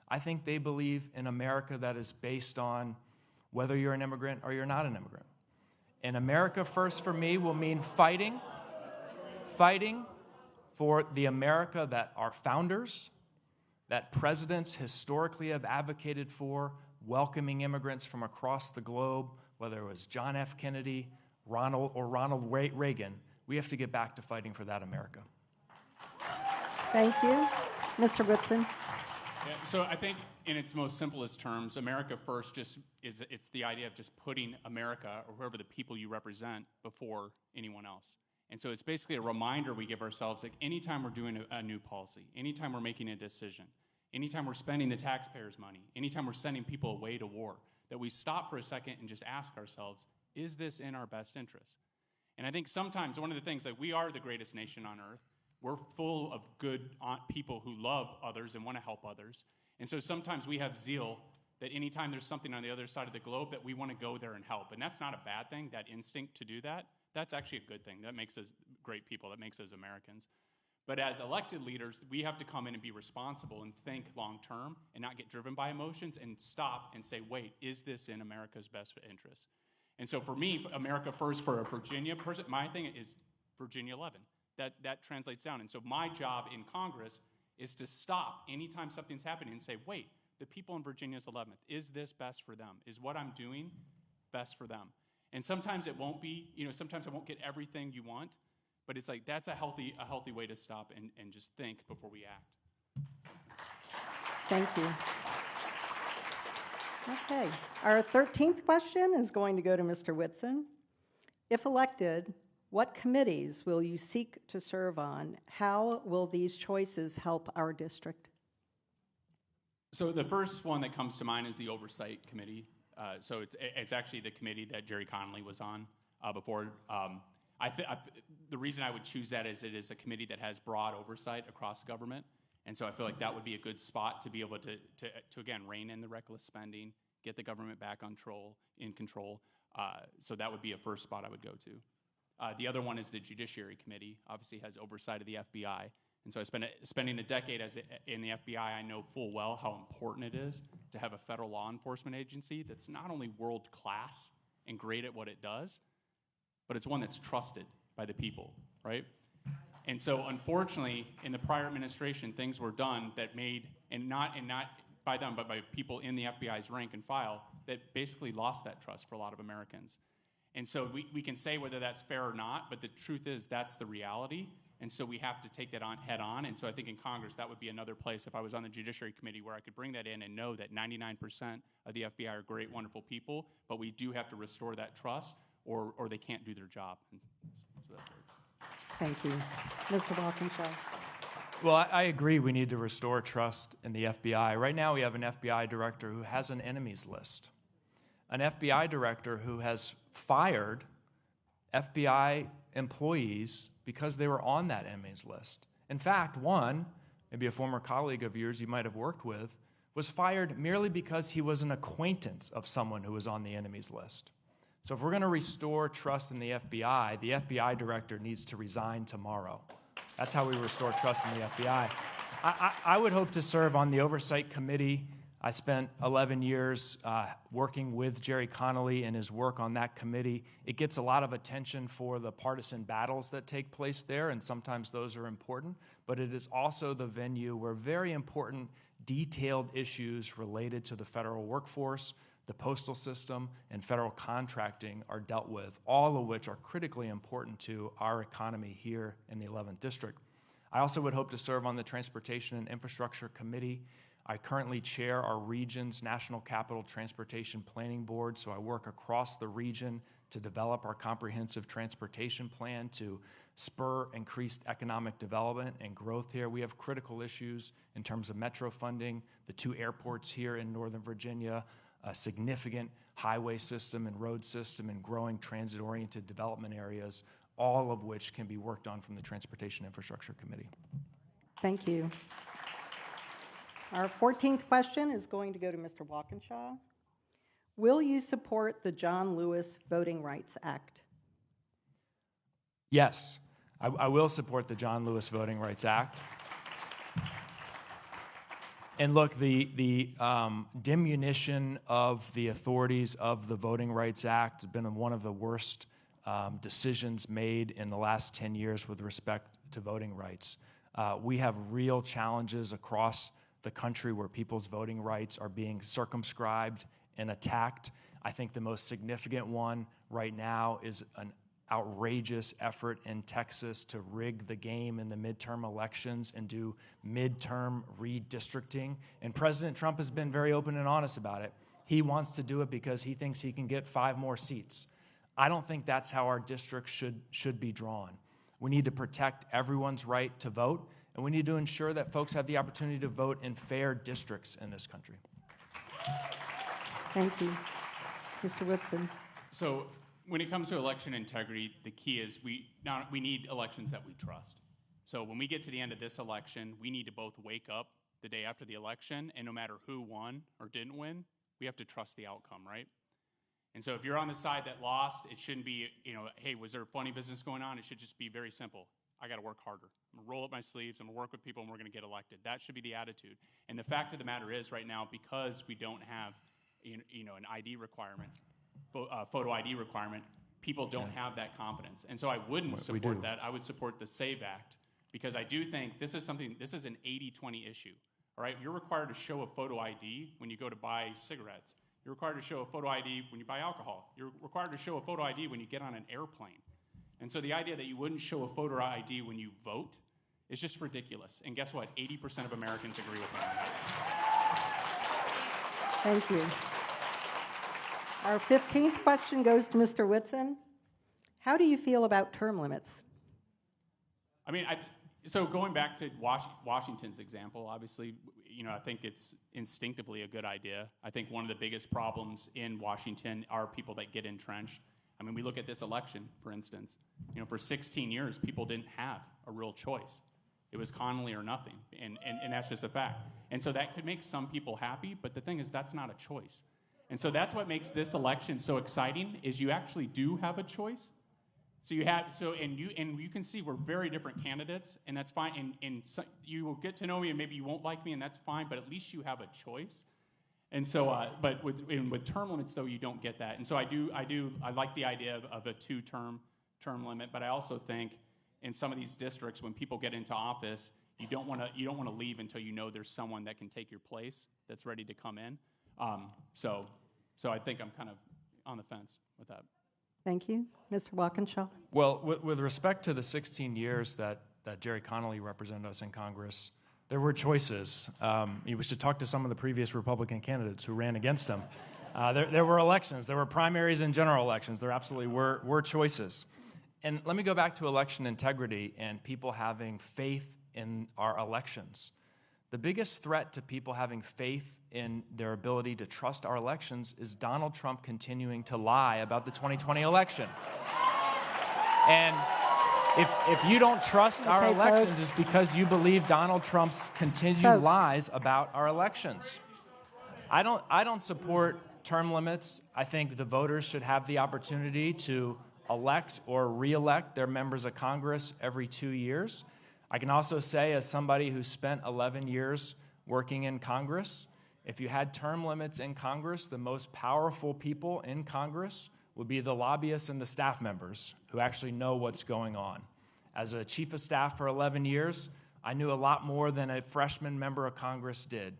I think they believe in America that is based on whether you're an immigrant or you're not an immigrant. And America First for me will mean fighting for the America that our founders, that presidents historically have advocated for, welcoming immigrants from across the globe, whether it was John F. Kennedy, Ronald Reagan. We have to get back to fighting for that America. Thank you. Mr. Witson. Yeah, so I think in its most simplest terms, America First it's the idea of just putting America or whoever the people you represent before anyone else. And so it's basically a reminder we give ourselves, like anytime we're doing a new policy, anytime we're making a decision, anytime we're spending the taxpayers' money, anytime we're sending people away to war, that we stop for a second and just ask ourselves, is this in our best interest? And I think sometimes one of the things that we are the greatest nation on earth. We're full of good people who love others and want to help others. And so sometimes we have zeal that anytime there's something on the other side of the globe that we want to go there and help. And that's not a bad thing, that instinct to do that. That's actually a good thing. That makes us great people. That makes us Americans. But as elected leaders, we have to come in and be responsible and think long term and not get driven by emotions and stop and say, wait, is this in America's best interest? And so for me, America First for a Virginia person, my thing is Virginia 11. That translates down. And so my job in Congress is to stop anytime something's happening and say, wait, the people in Virginia's 11th, is this best for them? Is what I'm doing best for them? And sometimes it won't be, sometimes I won't get everything you want, but it's like that's a healthy way to stop and just think before we act. Thank you. Okay, our 13th question is going to go to Mr. Witson. If elected, What committees will you seek to serve on? How will these choices help our district? So the first one that comes to mind is the Oversight Committee. So it's actually the committee that Gerry Connolly was on before. The reason I would choose that is it is a committee that has broad oversight across government. And so I feel like that would be a good spot to be able to again, rein in the reckless spending, get the government back in control. So that would be a first spot I would go to. The other one is the Judiciary Committee, obviously has oversight of the FBI. And so spending a decade in the FBI, I know full well how important it is to have a federal law enforcement agency that's not only world-class and great at what it does, but it's one that's trusted by the people, right? And so unfortunately, in the prior administration, things were done that made, and not by them, but by people in the FBI's rank and file, that basically lost that trust for a lot of Americans. And so we can say whether that's fair or not, but the truth is that's the reality. And so we have to take that on head on. And so I think in Congress, that would be another place if I was on the Judiciary Committee where I could bring that in and know that 99% of the FBI are great, wonderful people, but we do have to restore that trust or they can't do their job. And so that's Thank you. Mr. Walkenshaw. Well, I agree we need to restore trust in the FBI. Right now we have an FBI director who has an enemies list. An FBI director who has fired FBI employees because they were on that enemies list. In fact, one, maybe a former colleague of yours you might have worked with, was fired merely because he was an acquaintance of someone who was on the enemies list. So if we're going to restore trust in the FBI director needs to resign tomorrow. That's how we restore trust in the FBI. I would hope to serve on the Oversight Committee. I spent 11 years working with Gerry Connolly and his work on that committee. It gets a lot of attention for the partisan battles that take place there, and sometimes those are important, but it is also the venue where very important detailed issues related to the federal workforce, the postal system, and federal contracting are dealt with, all of which are critically important to our economy here in the 11th District. I also would hope to serve on the Transportation and Infrastructure Committee. I currently chair our region's National Capital Transportation Planning Board, so I work across the region to develop our comprehensive transportation plan to spur increased economic development and growth here. We have critical issues in terms of metro funding, the 2 airports here in Northern Virginia, a significant highway system and road system and growing transit-oriented development areas, all of which can be worked on from the Transportation Infrastructure Committee. Thank you. Our 14th question is going to go to Mr. Walkenshaw. Will you support the John Lewis Voting Rights Act? Yes, I will support the John Lewis Voting Rights Act. And look, the diminution of the authorities of the Voting Rights Act has been one of the worst decisions made in the last 10 years with respect to voting rights. We have real challenges across the country where people's voting rights are being circumscribed and attacked. I think the most significant one right now is an outrageous effort in Texas to rig the game in the midterm elections and do midterm redistricting. And President Trump has been very open and honest about it. He wants to do it because he thinks he can get 5 more seats. I don't think that's how our district should be drawn. We need to protect everyone's right to vote, and we need to ensure that folks have the opportunity to vote in fair districts in this country. Thank you. Mr. Witson. So when it comes to election integrity, the key is we need elections that we trust. So when we get to the end of this election, we need to both wake up the day after the election, and no matter who won or didn't win, we have to trust the outcome, right? And so if you're on the side that lost, it shouldn't be, hey, was there funny business going on? It should just be very simple. I got to work harder. I'm going to roll up my sleeves. I'm going to work with people, and we're going to get elected. That should be the attitude. And the fact of the matter is right now, because we don't have an ID requirement, photo ID requirement, people don't have that confidence. And so I wouldn't support that. I would support the SAVE Act because I do think this is an 80-20 issue. All right, you're required to show a photo ID when you go to buy cigarettes. You're required to show a photo ID when you buy alcohol. You're required to show a photo ID when you get on an airplane. And so the idea that you wouldn't show a photo ID when you vote is just ridiculous. And guess what? 80% of Americans agree with that. Thank you. Our 15th question goes to Mr. Witson. How do you feel about term limits? I mean, so going back to Washington's example, obviously, I think it's instinctively a good idea. I think one of the biggest problems in Washington are people that get entrenched. I mean, we look at this election, for instance. For 16 years, people didn't have a real choice. It was Connolly or nothing, and that's just a fact. And so that could make some people happy, but the thing is, that's not a choice. And so that's what makes this election so exciting, is you actually do have a choice. So you can see we're very different candidates, and that's fine. And so you will get to know me, and maybe you won't like me, and that's fine. But at least you have a choice. And so, but with term limits, though, you don't get that. And so I like the idea of a 2-term limit. But I also think in some of these districts, when people get into office, you don't want to leave until you know there's someone that can take your place that's ready to come in. So I think I'm kind of on the fence with that. Thank you. Mr. Walkenshaw? Well, with respect to the 16 years that Gerry Connolly represented us in Congress, there were choices. We should talk to some of the previous Republican candidates who ran against him. There were elections. There were primaries and general elections. There absolutely were choices. And let me go back to election integrity and people having faith in our elections. The biggest threat to people having faith in their ability to trust our elections is Donald Trump continuing to lie about the 2020 election. And if you don't trust our elections, it's because you believe Donald Trump's continued lies about our elections. I don't support term limits. I think the voters should have the opportunity to elect or re-elect their members of Congress every 2 years. I can also say, as somebody who spent 11 years working in Congress, if you had term limits in Congress, the most powerful people in Congress would be the lobbyists and the staff members who actually know what's going on. As a chief of staff for 11 years, I knew a lot more than a freshman member of Congress did.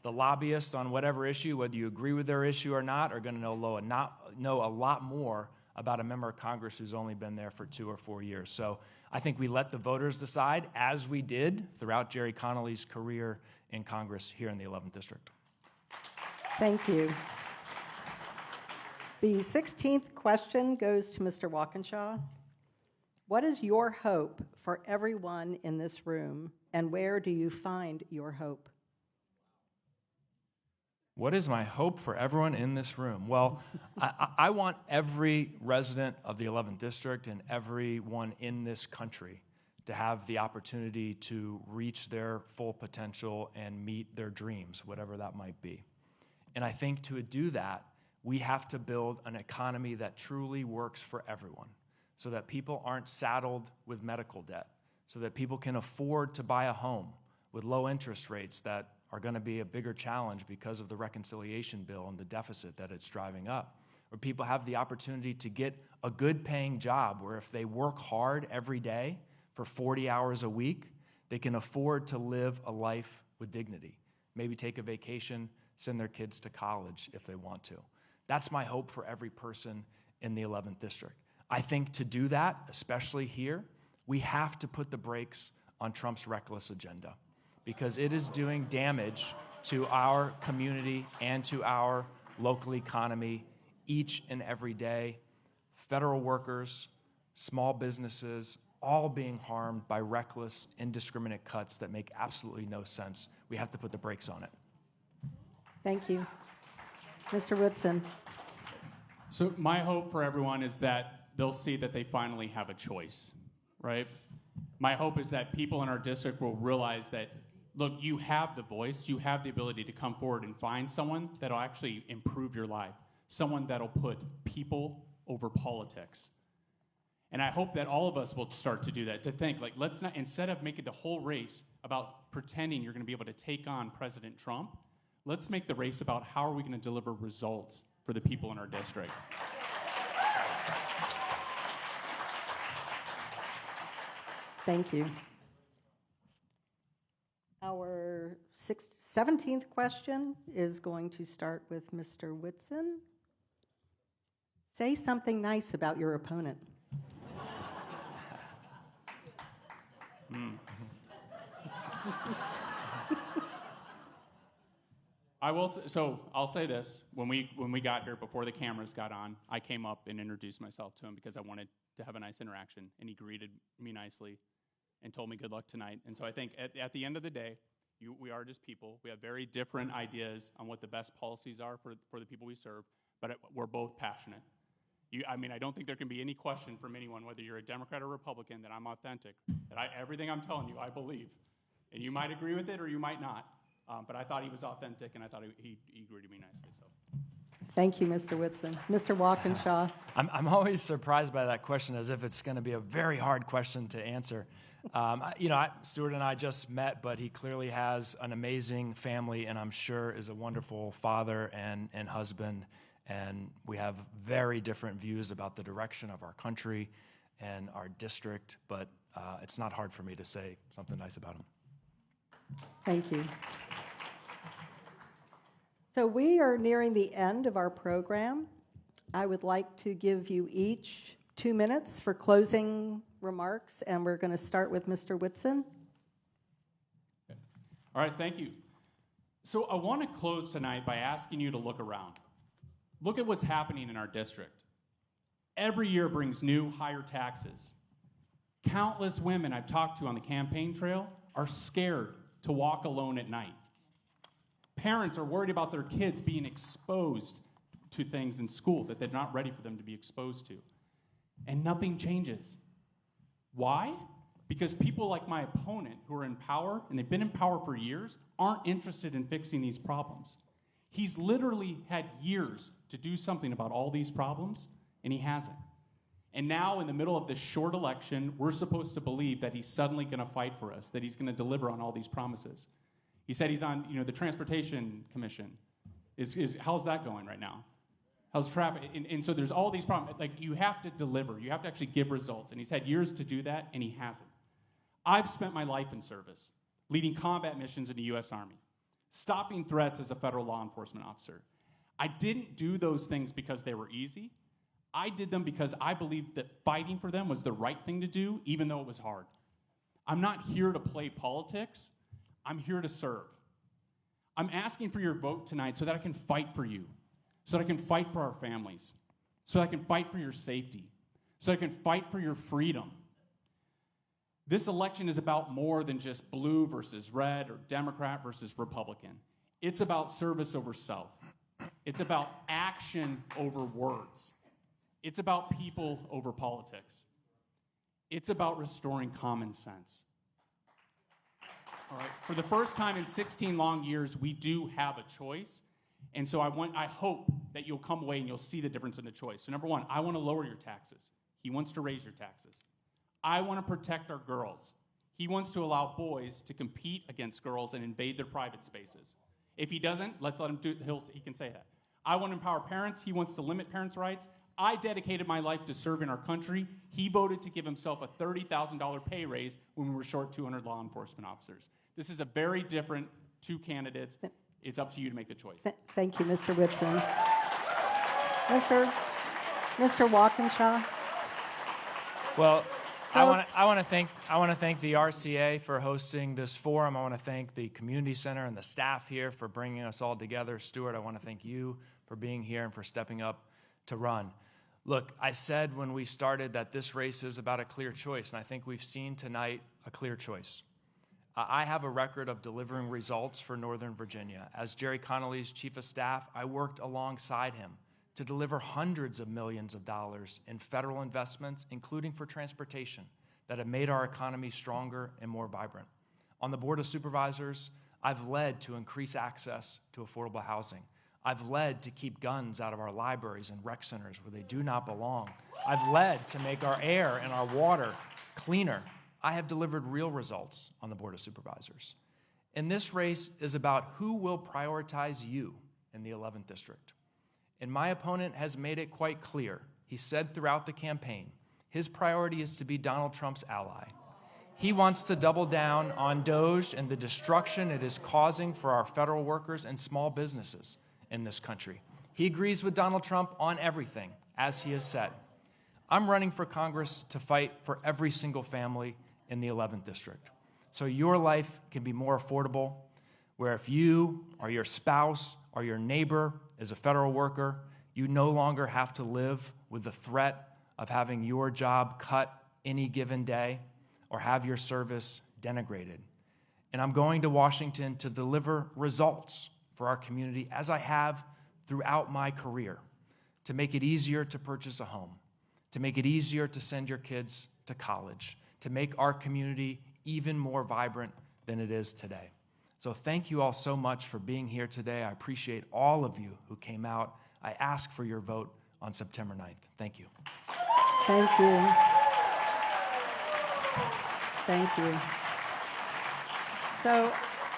The lobbyists on whatever issue, whether you agree with their issue or not, are going to know a lot more about a member of Congress who's only been there for 2 or 4 years. So I think we let the voters decide, as we did throughout Gerry Connolly's career in Congress here in the 11th District. Thank you. The 16th question goes to Mr. Walkenshaw. What is your hope for everyone in this room, and where do you find your hope? What is my hope for everyone in this room? Well, I want every resident of the 11th District and everyone in this country to have the opportunity to reach their full potential and meet their dreams, whatever that might be. And I think to do that, we have to build an economy that truly works for everyone, so that people aren't saddled with medical debt, so that people can afford to buy a home with low interest rates that are going to be a bigger challenge because of the reconciliation bill and the deficit that it's driving up, where people have the opportunity to get a good paying job where if they work hard every day for 40 hours a week, they can afford to live a life with dignity, maybe take a vacation, send their kids to college if they want to. That's my hope for every person in the 11th District. I think to do that, especially here, we have to put the brakes on Trump's reckless agenda, because it is doing damage to our community and to our local economy each and every day. Federal workers, small businesses, all being harmed by reckless, indiscriminate cuts that make absolutely no sense. We have to put the brakes on it. Thank you. Mr. Witson. So my hope for everyone is that they'll see that they finally have a choice, right? My hope is that people in our district will realize that, look, you have the voice, you have the ability to come forward and find someone that'll actually improve your life, someone that'll put people over politics. And I hope that all of us will start to do that, to think, like, let's not, instead of making the whole race about pretending you're going to be able to take on President Trump, let's make the race about how are we going to deliver results for the people in our district. Thank you. Our 17th question is going to start with Mr. Witson. Say something nice about your opponent. I'll say this. When we got here, before the cameras got on, I came up and introduced myself to him because I wanted to have a nice interaction, and he greeted me nicely and told me good luck tonight. And so I think at the end of the day, we are just people. We have very different ideas on what the best policies are for the people we serve, but we're both passionate. I don't think there can be any question from anyone, whether you're a Democrat or Republican, that I'm authentic, that everything I'm telling you, I believe. And you might agree with it or you might not. But I thought he was authentic, and I thought he greeted me nicely. So, Thank you, Mr. Whitson. Mr. Walkenshaw. I'm always surprised by that question, as if it's going to be a very hard question to answer. Stuart and I just met, but he clearly has an amazing family, and I'm sure is a wonderful father and husband. And we have very different views about the direction of our country and our district, but it's not hard for me to say something nice about him. Thank you. So we are nearing the end of our program. I would like to give you each 2 minutes for closing remarks, and we're going to start with Mr. Witson. all right, thank you. So I want to close tonight by asking you to look around. Look at what's happening in our district. Every year brings new, higher taxes. Countless women I've talked to on the campaign trail are scared to walk alone at night. Parents are worried about their kids being exposed to things in school that they're not ready for them to be exposed to. And nothing changes. Why? Because people like my opponent, who are in power, and they've been in power for years, aren't interested in fixing these problems. He's literally had years to do something about all these problems, and he hasn't. And now, in the middle of this short election, we're supposed to believe that he's suddenly going to fight for us, that he's going to deliver on all these promises. He said he's on, the Transportation Commission. How's that going right now? How's traffic? And so there's all these problems. Like, you have to deliver. You have to actually give results. And he's had years to do that, and he hasn't. I've spent my life in service, leading combat missions in the U.S. Army, stopping threats as a federal law enforcement officer. I didn't do those things because they were easy. I did them because I believed that fighting for them was the right thing to do, even though it was hard. I'm not here to play politics. I'm here to serve. I'm asking for your vote tonight so that I can fight for you, so that I can fight for our families, so that I can fight for your safety, so that I can fight for your freedom. This election is about more than just blue versus red or Democrat versus Republican. It's about service over self. It's about action over words. It's about people over politics. It's about restoring common sense. All right. For the first time in 16 long years, we do have a choice. And so I hope that you'll come away and you'll see the difference in the choice. So number one, I want to lower your taxes. He wants to raise your taxes. I want to protect our girls. He wants to allow boys to compete against girls and invade their private spaces. If he doesn't, let's let him do it. He can say that. I want to empower parents. He wants to limit parents' rights. I dedicated my life to serving our country. He voted to give himself a $30,000 pay raise when we were short 200 law enforcement officers. This is a very different two candidates. It's up to you to make the choice. Thank you, Mr. Witson. Mr. Walkenshaw. Well, I want to thank the RCA for hosting this forum. I want to thank the community center and the staff here for bringing us all together. Stuart, I want to thank you for being here and for stepping up to run. Look, I said when we started that this race is about a clear choice, and I think we've seen tonight a clear choice. I have a record of delivering results for Northern Virginia. As Gerry Connolly's chief of staff, I worked alongside him to deliver hundreds of millions of dollars in federal investments, including for transportation, that have made our economy stronger and more vibrant. On the Board of Supervisors, I've led to increase access to affordable housing. I've led to keep guns out of our libraries and rec centers where they do not belong. I've led to make our air and our water cleaner. I have delivered real results on the Board of Supervisors. And this race is about who will prioritize you in the 11th District. And my opponent has made it quite clear. He said throughout the campaign, his priority is to be Donald Trump's ally. He wants to double down on DOGE and the destruction it is causing for our federal workers and small businesses in this country. He agrees with Donald Trump on everything, as he has said. I'm running for Congress to fight for every single family in the 11th District, so your life can be more affordable. where if you or your spouse or your neighbor is a federal worker, you no longer have to live with the threat of having your job cut any given day or have your service denigrated. And I'm going to Washington to deliver results for our community, as I have throughout my career, to make it easier to purchase a home, to make it easier to send your kids to college, to make our community even more vibrant than it is today. So thank you all so much for being here today. I appreciate all of you who came out. I ask for your vote on September 9th. Thank you. Thank you. Thank you. So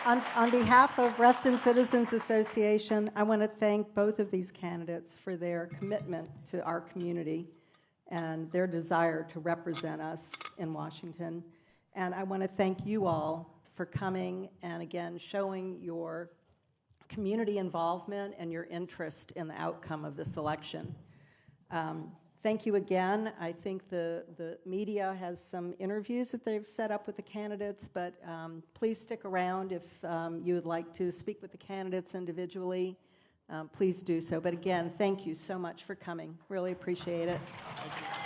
on behalf of Reston Citizens Association, I want to thank both of these candidates for their commitment to our community and their desire to represent us in Washington. And I want to thank you all for coming and, again, showing your community involvement and your interest in the outcome of this election. Thank you again. I think the media has some interviews that they've set up with the candidates, but please stick around if you would like to speak with the candidates individually. Please do so. But again, thank you so much for coming. Really appreciate it. Thank you.